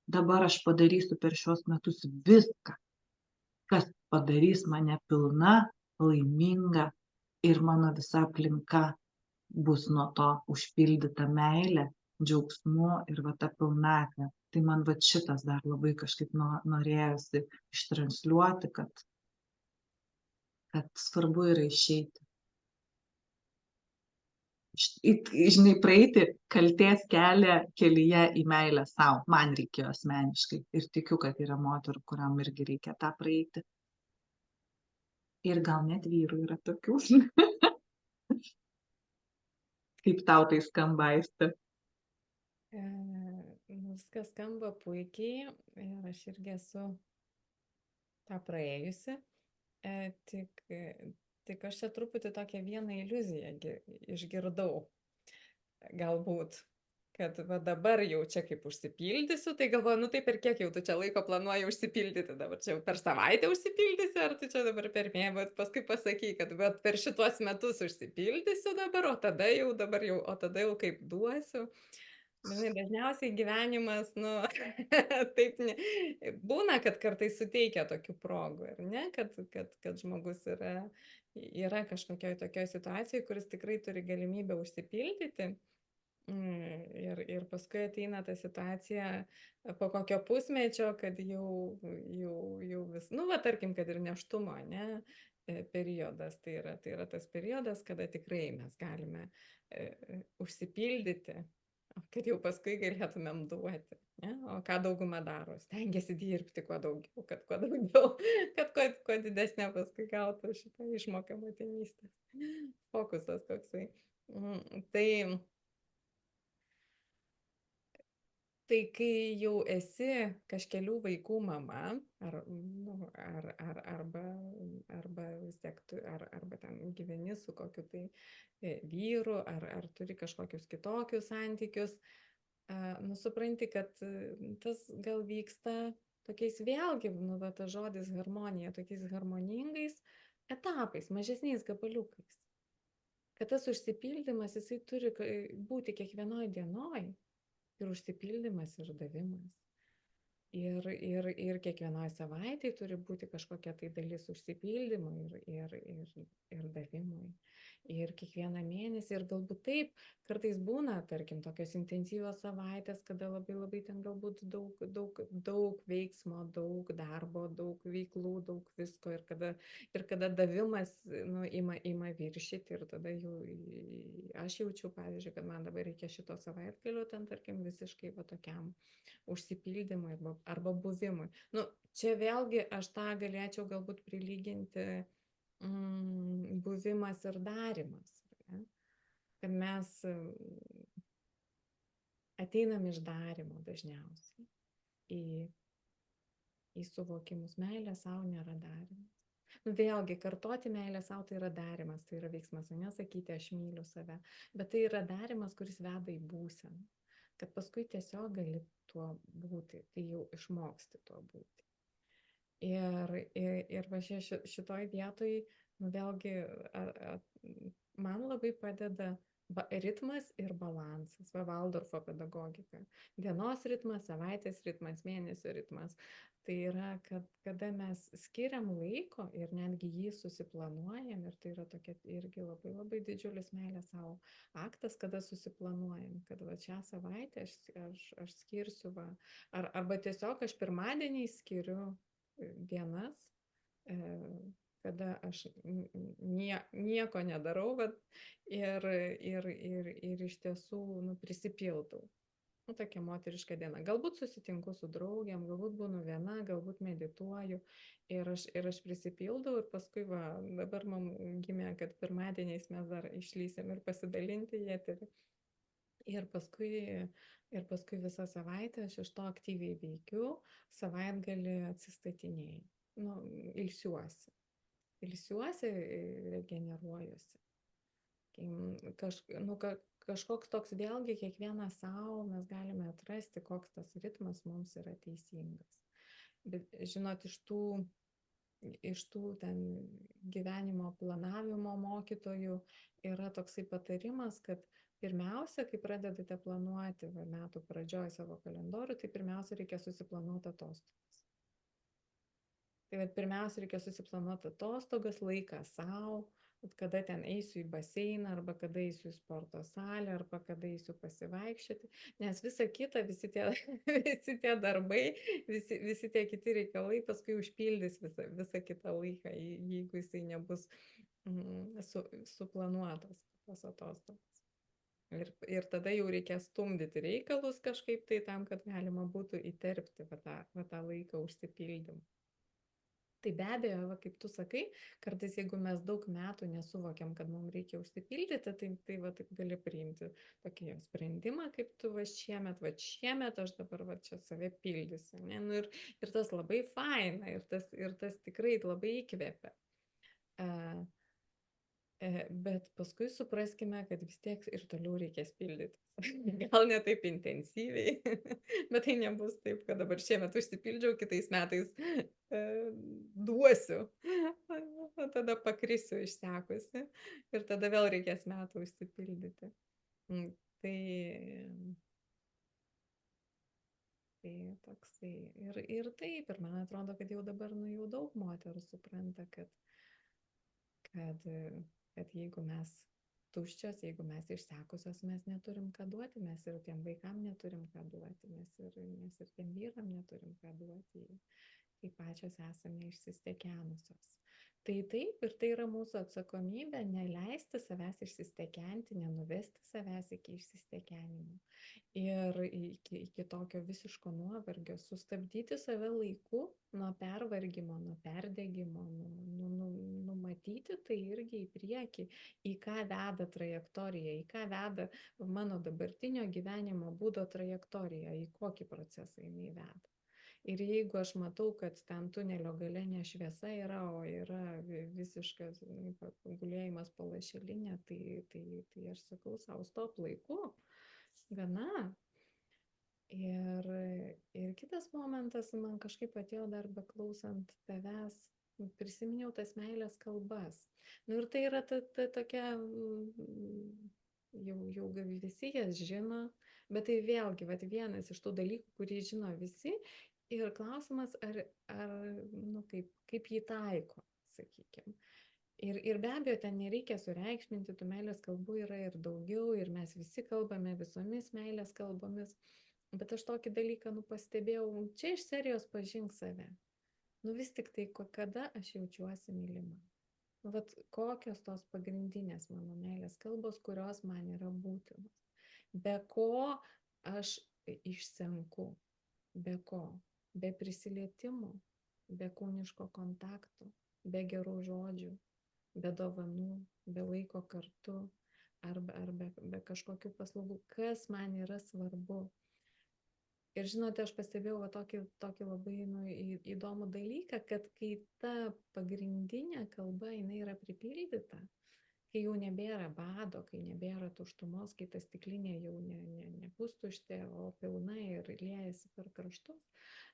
dabar aš padarysiu per šios metus viską, kas padarys mane pilna, laiminga ir mano visa aplinka bus nuo to užpildyta meilė, džiaugsmu ir va ta pilnatvė. Tai man va šitas dar labai kažkaip norėjosi ištransliuoti, kad kad svarbu yra išeiti. Žinai, praeiti kaltės kelyje į meilę sau. Man reikėjo asmeniškai. Ir tikiu, kad yra moterų, kuriam irgi reikia tą praeiti. Ir gal net vyrų yra tokių. Kaip tau tai skamba, Aiste? Viskas skamba puikiai ir aš irgi esu tą praėjusi. Tik aš čia truputį tokią vieną iliuziją išgirdau. Galbūt, kad va dabar jau čia kaip užsipildysiu, tai galvoju, nu tai per kiek jau tu čia laiko planuoji užsipildyti, dabar čia jau per savaitę užsipildysi, ar tu čia dabar per mėnesį, bet paskui pasakai, kad per šituos metus užsipildysiu dabar, o tada jau kaip duosiu. Žinai, dažniausiai gyvenimas, nu, taip būna, kad kartais suteikia tokių progų, ar ne, kad žmogus yra kažkokioj tokioj situacijoj, kuris tikrai turi galimybę užsipildyti. Ir paskui ateina ta situacija po kokio pusmečio, kad jau vis, nu, va, tarkim, kad ir nėštumo, ne, periodas, tai yra tas periodas, kada tikrai mes galime užsipildyti, kad jau paskui galėtumėm duoti. Ne? O ką dauguma daro? Stengiasi dirbti kuo daugiau, kad kuo daugiau, kad kuo didesnė paskui gautų šitą išmoką motinystės. Fokusas toksai. Tai kai jau esi kažkelių vaikų mama, arba vis tiek arba ten gyveni su kokiu tai vyru, ar turi kažkokius kitokius santykius, nu supranti, kad tas gal vyksta tokiais vėlgi, nu va tas žodis harmonija, tokiais harmoningais etapais, mažesniais gabaliukais. Kad tas užsipildymas, jisai turi būti kiekvienoj dienoj. Ir užsipildymas, ir davimas. Ir kiekvienoj savaitėj turi būti kažkokia tai dalis užsipildymui ir davimui. Ir kiekvieną mėnesį, ir galbūt taip, kartais būna, tarkim, tokios intensyvios savaitės, kada labai ten galbūt daug veiksmo, daug darbo, daug veiklų, daug visko, ir kada davimas, nu, ima viršyti, ir tada jau aš jaučiu, pavyzdžiui, kad man dabar reikia šito savaitgalio, ten, tarkim, visiškai va tokiam užsipildymui arba buvimui. Nu, čia vėlgi aš tą galėčiau galbūt prilyginti buvimas ir darimas. Ne? Kad mes ateinam iš darimo dažniausiai į suvokimus. Meilė savo nėra darimas. Nu, vėlgi, kartoti meilę savo tai yra darimas, tai yra veiksmas, o nesakyti aš myliu save. Bet tai yra darimas, kuris veda į būseną. Kad paskui tiesiog gali tuo būti, tai jau išmoksti tuo būti. Ir va šitoj vietoj, nu vėlgi, man labai padeda ritmas ir balansas, Valdorfo pedagogika. Dienos ritmas, savaitės ritmas, mėnesio ritmas. Tai yra, kada mes skiriam laiko ir netgi jį susiplanuojam, ir tai yra tokia irgi labai didžiulis meilės savo aktas, kada susiplanuojam, kad va šią savaitę aš skirsiu, arba tiesiog aš pirmadienį skiriu dienas, kada aš nieko nedarau, ir iš tiesų prisipildau. Nu, tokia moteriška diena. Galbūt susitinku su draugėm, galbūt būnu viena, galbūt medituoju ir aš prisipildau, ir paskui dabar man gimė, kad pirmadieniais mes dar išlysim ir pasidalinti į eterį. Ir paskui visą savaitę aš iš to aktyviai veikiu, savaitgalį atsistatinėjau. Nu, ilsiuosi, regeneruojuosi. Kažkoks toks vėlgi kiekvienas savo mes galime atrasti, koks tas ritmas mums yra teisingas. Bet žinot, iš tų ten gyvenimo planavimo mokytojų yra toksai patarimas, kad pirmiausia, kai pradedate planuoti metų pradžioj savo kalendorių, tai pirmiausia reikia susiplanuoti atostogas. Tai pirmiausia reikia susiplanuoti atostogas, laiką savo, kada ten eisiu į baseiną, arba kada eisiu į sporto salę, arba kada eisiu pasivaikščioti, nes visa kita, visi tie, visi tie darbai, visi tie kiti reikalai paskui užpildys visą kitą laiką, jeigu jisai nebus suplanuotas tos atostogos. Ir tada jau reikės stumdyti reikalus kažkaip tai tam, kad galima būtų įterpti va tą laiką užsipildymą. Tai be abejo, va, kaip tu sakai, kartais jeigu mes daug metų nesuvokiam, kad mums reikia užsipildyti, tai va taip gali priimti tokį sprendimą, kaip tu va šiemet aš dabar va čia save pildysiu. Ne? Nu, ir tas labai faina, ir tas tikrai labai įkvepia. Bet paskui supraskime, kad vis tiek ir toliau reikės pildytis. Gal ne taip intensyviai, bet tai nebus taip, kad dabar šiemet užsipildžiau, kitais metais duosiu, o tada pakrisiu išsekusi ir tada vėl reikės metų užsipildyti. Tai toksai. Ir taip, ir man atrodo, kad jau dabar jau daug moterų supranta, kad jeigu mes tuščios, jeigu mes išsekusios, mes neturim ką duoti, mes ir tiem vaikam neturim ką duoti, mes ir tiem vyram neturim ką duoti, kai pačios esame išsistekenusios. Tai taip, ir tai yra mūsų atsakomybė neleisti savęs išsistekenti, nenuvesti savęs iki išsistekenimo. Ir iki tokio visiško nuovargio, sustabdyti save laiku nuo pervargimo, nuo perdegimo, numatyti tai irgi į priekį, į ką veda trajektorija, į ką veda mano dabartinio gyvenimo būdo trajektorija, į kokį procesą jinai veda. Ir jeigu aš matau, kad ten tunelio gale ne šviesa yra, o yra visiškas gulėjimas po lašelinę, tai aš sakau savo stop laiku, gana. Ir kitas momentas, man kažkaip atėjo dar beklausant tavęs, prisiminiau tas meilės kalbas. Nu ir tai yra ta tokia, jau visi jas žino, bet tai vėlgi vienas iš tų dalykų, kurį žino visi. Ir klausimas, kaip jį taiko, sakykime. Ir be abejo, ten nereikia sureikšminti, tų meilės kalbų yra ir daugiau, ir mes visi kalbame visomis meilės kalbomis. Bet aš tokį dalyką pastebėjau, čia iš serijos pažink save. Vis tik tai, kada aš jaučiuosi mylima. Vat kokios tos pagrindinės mano meilės kalbos, kurios man yra būtinos. Be ko aš išsenku, be ko. Be prisilietimų, be kūniško kontakto, be gerų žodžių, be dovanų, be laiko kartu, ar be kažkokių paslaugų, kas man yra svarbu. Ir žinote, aš pastebėjau tokį labai įdomų dalyką, kad kai ta pagrindinė kalba jinai yra pripildyta, kai jau nebėra bado, kai nebėra tuštumos, kai ta stiklinė jau ne pustuštė, o pilna ir liejasi per kraštus,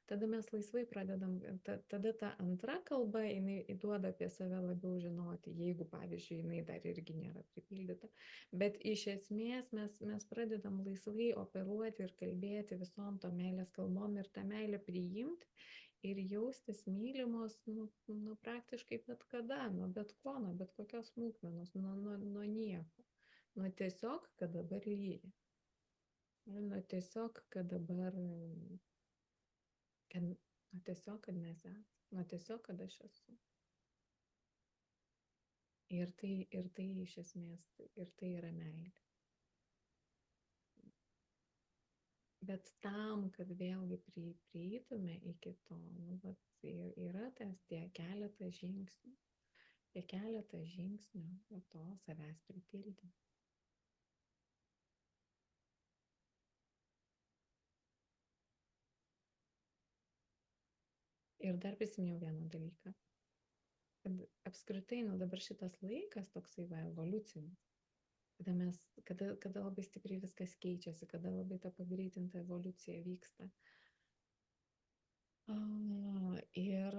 tada mes laisvai pradedam, tada ta antra kalba, jinai duoda apie save labiau žinoti, jeigu, pavyzdžiui, jinai dar irgi nėra pripildyta. Bet iš esmės mes pradedam laisvai operuoti ir kalbėti visom to meilės kalbom ir tą meilę priimti. Ir jaustis mylimos, praktiškai bet kada, nuo bet ko, nuo bet kokios smulkmenos, nuo nieko. Nuo tiesiog, kad dabar lyja. Nuo tiesiog, kad dabar, nuo tiesiog, kad mes esame. Nuo tiesiog, kad aš esu. Ir tai iš esmės, ir tai yra meilė. Bet tam, kad vėlgi prieitume iki to, yra tie keletą žingsnių. Tie keletą žingsnių to savęs pripildymą. Ir dar prisiminiau vieną dalyką. Kad apskritai, dabar šitas laikas toksai evoliucinis. Kada labai stipriai viskas keičiasi, kada labai ta pagreitinta evoliucija vyksta. Ir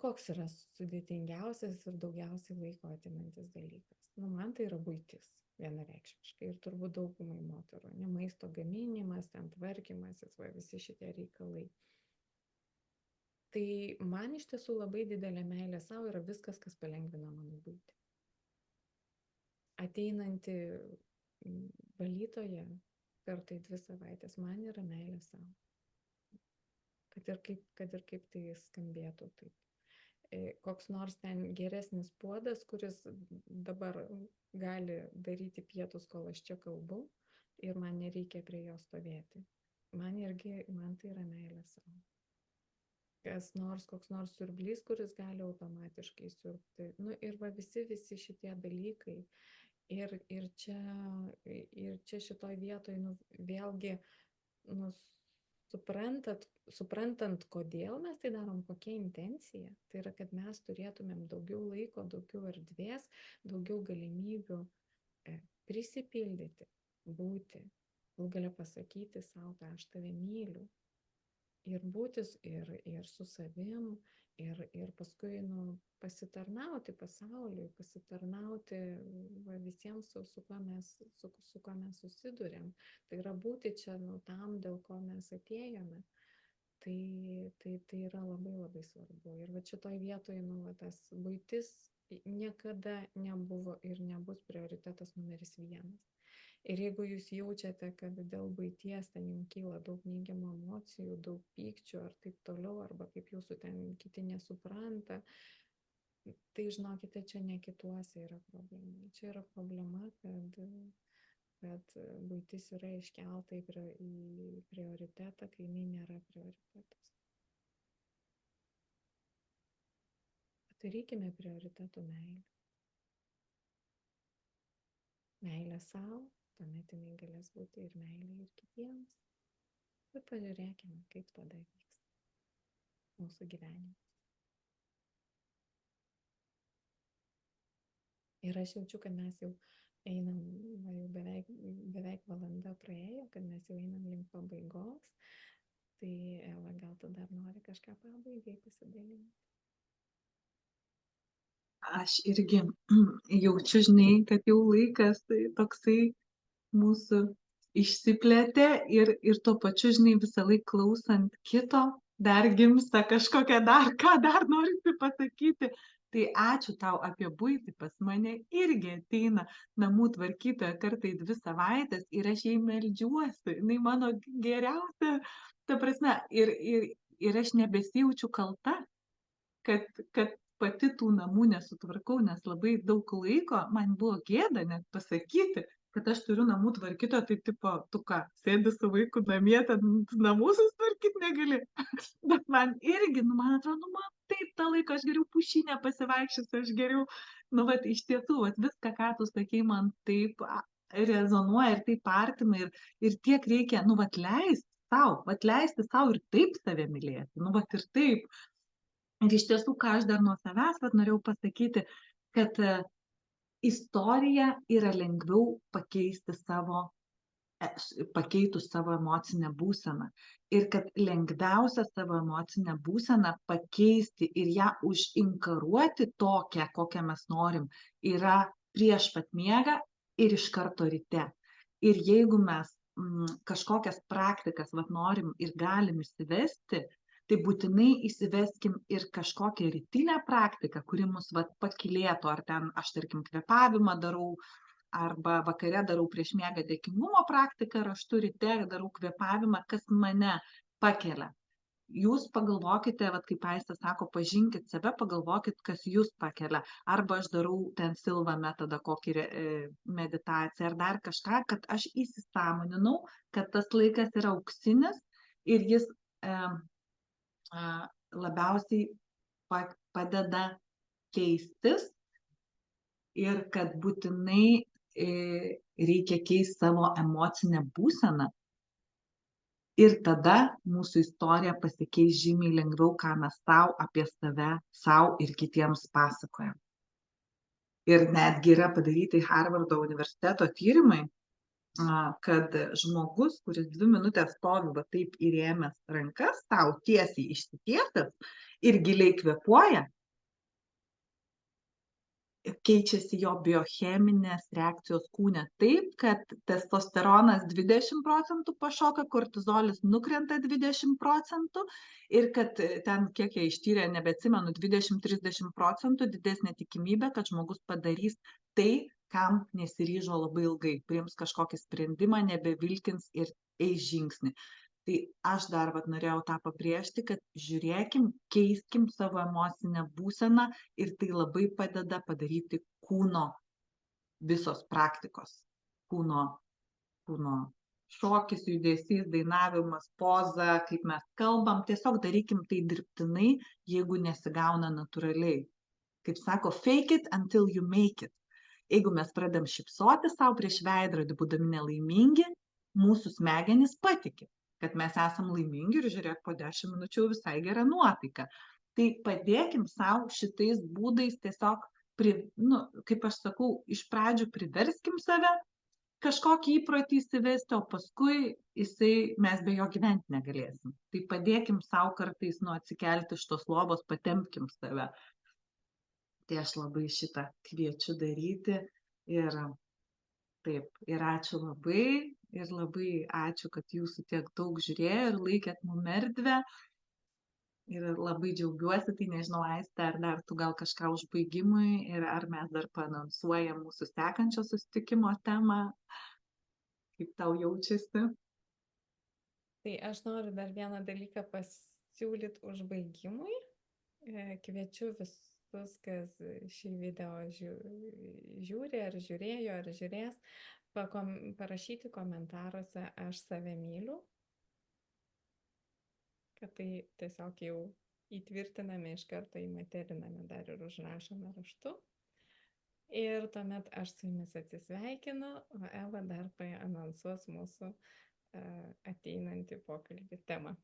koks yra sudėtingiausias ir daugiausiai laiko atimantis dalykas? Man tai yra buitis, vienareikšmiškai, ir turbūt daugumai moterų. Ne maisto gaminimas, ten tvarkymasis, visi šitie reikalai. Tai man iš tiesų labai didelė meilė savo yra viskas, kas palengvina mano buitį. ateinanti valytoja kartą į 2 savaitės man yra meilė sau. Kad ir kaip tai skambėtų taip. Koks nors ten geresnis puodas, kuris dabar gali daryti pietus, kol aš čia kalbu, ir man nereikia prie jo stovėti. Man tai yra meilė savo. Koks nors siurblys, kuris gali automatiškai siurbti. Nu, ir va visi šitie dalykai. Ir čia šitoj vietoj, nu, vėlgi, nu, suprantant, kodėl mes tai darom, kokia intencija, tai yra, kad mes turėtumėm daugiau laiko, daugiau erdvės, daugiau galimybių prisipildyti, būti, galų pasakyti savo, kad aš tave myliu. Ir būtis ir su savim, ir paskui, nu, pasitarnauti pasauliui, pasitarnauti visiems, su kuo mes susidurėm. Tai yra būti čia, nu, tam, dėl ko mes atėjome. Tai yra labai labai svarbu. Ir va šitoj vietoj, nu, tas buitis niekada nebuvo ir nebus prioritetas numeris 1. Ir jeigu jūs jaučiate, kad dėl buities ten jums kyla daug neigiamų emocijų, daug pykčių ar taip toliau, arba kaip jūsų ten kiti nesupranta, tai žinokite, čia ne kituose yra problema. Čia yra problema, kad buitis yra iškelta į prioritetą, kai jinai nėra prioritetas. Padarykime prioritetų meilę. Meilę savo. Tuomet jinai galės būti ir meilė ir kitiems. Bet pažiūrėkime, kaip tada vyks mūsų gyvenimas. Ir aš jaučiu, kad mes jau einam, jau beveik valanda praėjo, kad mes jau einam link pabaigos. Tai Eva, gal tu dar nori kažką pabaigai pasidalinti? Aš irgi jaučiu, žinai, kad jau laikas tai toksai mūsų išsiplėtė ir tuo pačiu, žinai, visą laiką klausant kito, dar gimsta kažkokia ką dar norisi pasakyti. Tai ačiū tau apie buitį, pas mane irgi ateina namų tvarkytoja kartą į 2 savaitės ir aš jai meldžiuosi, jinai mano geriausia, ta prasme, ir aš nebesijaučiu kalta, kad pati tų namų nesutvarkau, nes labai daug laiko man buvo gėda net pasakyti, kad aš turiu namų tvarkytoją, tai tipo, tu ką, sėdi su vaiku namie, ten namų susitvarkyti negali. Bet man irgi, nu, man atrodo, man taip tą laiką, aš geriau pušinę pasivaikščiosiu, aš geriau, nu, vat, iš tiesų, vat, viską, ką tu sakei, man taip rezonuoja ir taip artima ir tiek reikia, nu, vat, leisti sau ir taip save mylėti, nu, vat, ir taip. Ir iš tiesų, ką aš dar nuo savęs, vat, norėjau pasakyti, kad istoriją yra lengviau pakeitus savo emocinę būseną. Ir kad lengviausia savo emocinę būseną pakeisti ir ją užinkaruoti tokią, kokią mes norim, yra prieš pat miegą ir iš karto ryte. Ir jeigu mes kažkokias praktikas norim ir galim įsivesti, tai būtinai įsiveskim ir kažkokią rytinę praktiką, kuri mus pakylėtų, ar ten aš, tarkim, kvėpavimą darau, arba vakare darau prieš miegą dėkingumo praktiką, ar aš ryte darau kvėpavimą, kas mane pakelia. Jūs pagalvokite, kaip Aistė sako, pažinkit save, pagalvokit, kas jūs pakelia. Arba aš darau ten Silva metodą, kokį meditaciją, ar dar kažką, kad aš įsisąmoninau, kad tas laikas yra auksinis ir jis labiausiai padeda keistis ir kad būtinai reikia keisti savo emocinę būseną ir tada mūsų istorija pasikeis žymiai lengviau, ką mes apie save, ir kitiems pasakojam. Ir netgi yra padaryti Harvardo universiteto tyrimai, kad žmogus, kuris 2 minutės stovi taip įrėmęs rankas, tau tiesiai išsitiesęs ir giliai kvėpuoja, keičiasi jo biocheminės reakcijos kūne taip, kad testosteronas 20% pašoka, kortizolis nukrenta 20% ir kad ten, kiek jie ištyrė, nebeatsimenu, 20-30% didesnė tikimybė, kad žmogus padarys tai, kam nesiryžo labai ilgai, priims kažkokį sprendimą, nebevilkins ir eis žingsnį. Tai aš dar norėjau tą pabrėžti, kad žiūrėkim, keiskim savo emocinę būseną ir tai labai padeda padaryti kūno visos praktikos. Kūno šokis, judesys, dainavimas, poza, kaip mes kalbam, tiesiog darykim tai dirbtinai, jeigu nesigauna natūraliai. Kaip sako, fake it until you make it. Jeigu mes pradedam šypsoti savo prieš veidrodį, būdami nelaimingi, mūsų smegenys patiki, kad mes esam laimingi ir žiūrėk, po 10 minučių visai gera nuotaika. Tai padėkim savo šitais būdais tiesiog, kaip aš sakau, iš pradžių priverskim save kažkokį įprotį įsivesti, o paskui mes be jo gyventi negalėsim. Tai padėkim savo kartais atsikelti iš tos lovos, patempkim save. Tai aš labai šitą kviečiu daryti ir taip, ir ačiū labai, ir labai ačiū, kad jūsų tiek daug žiūrėjo ir laikėt mum erdvę. Ir labai džiaugiuosi, tai nežinau, Aiste, ar dar tu gal kažką užbaigimui ir ar mes dar paanonsuojam mūsų sekančio susitikimo temą, kaip tau jaučiasi? Tai aš noriu dar vieną dalyką pasiūlyti užbaigimui. Kviečiu visus, kas šį video žiūri, ar žiūrėjo, ar žiūrės, parašyti komentaruose aš save myliu, kad tai tiesiog jau įtvirtiname iš karto, įmateriname dar ir užrašome raštu. Ir tuomet aš su jumis atsisveikinu, o Eva dar paanonsuos mūsų ateinantį pokalbį temą.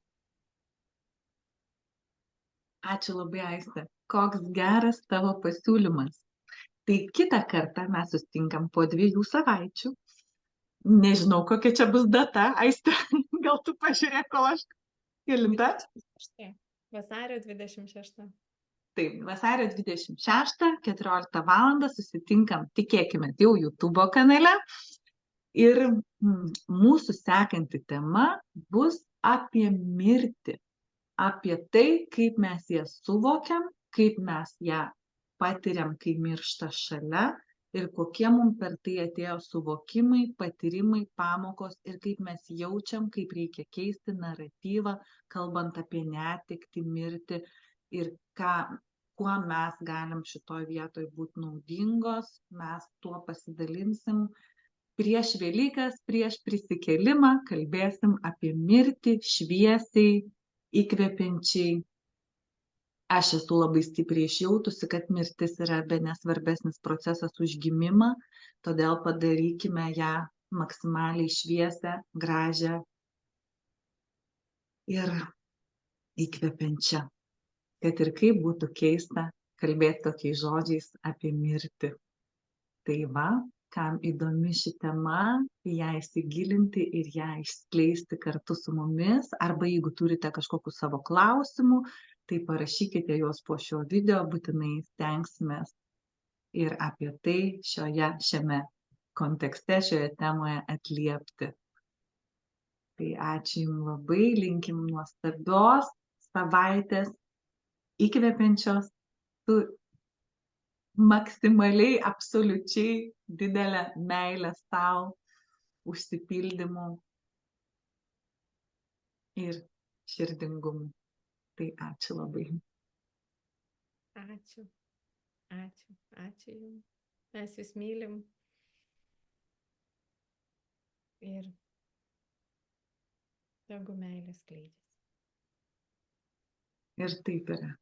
Ačiū labai, Aiste. Koks geras tavo pasiūlymas. Tai kitą kartą mes susitinkam po 2 savaičių. Nežinau, kokia čia bus data, Aiste. Gal tu pažiūrėk, kol aš kelinta? Vasario 26. Taip, vasario 26, 14 val. Susitinkam, tikėkime, jau YouTube kanale. Ir mūsų sekanti tema bus apie mirtį. Apie tai, kaip mes ją suvokiam, kaip mes ją patiriam, kai miršta šalia ir kokie mums per tai atėjo suvokimai, patyrimai, pamokos ir kaip mes jaučiam, kaip reikia keisti naratyvą, kalbant apie netektį, mirtį ir kuo mes galim šitoj vietoj būti naudingos, mes tuo pasidalinsim. Prieš Velykas, prieš prisikėlimą kalbėsim apie mirtį šviesiai, įkvepiančiai. Aš esu labai stipriai išjautusi, kad mirtis yra bene svarbesnis procesas už gimimą, todėl padarykime ją maksimaliai šviesią, gražią ir įkvepiančią. Kad ir kaip būtų keista kalbėti tokiais žodžiais apie mirtį. Tai va, kam įdomi ši tema, ją įsigilinti ir ją išskleisti kartu su mumis, arba jeigu turite kažkokių savo klausimų, tai parašykite juos po šio video, būtinai stengsimės ir apie tai šiame kontekste, šioje temoje atliepti. Tai ačiū Jums labai, linkim nuostabios savaitės, įkvepiančios, su maksimaliai, absoliučiai didelę meilę sau, užsipildymu ir širdingumu. Tai ačiū labai. Ačiū Jums. Mes Jūs mylim. Ir tegu meilė skleidžiasi. Ir taip yra.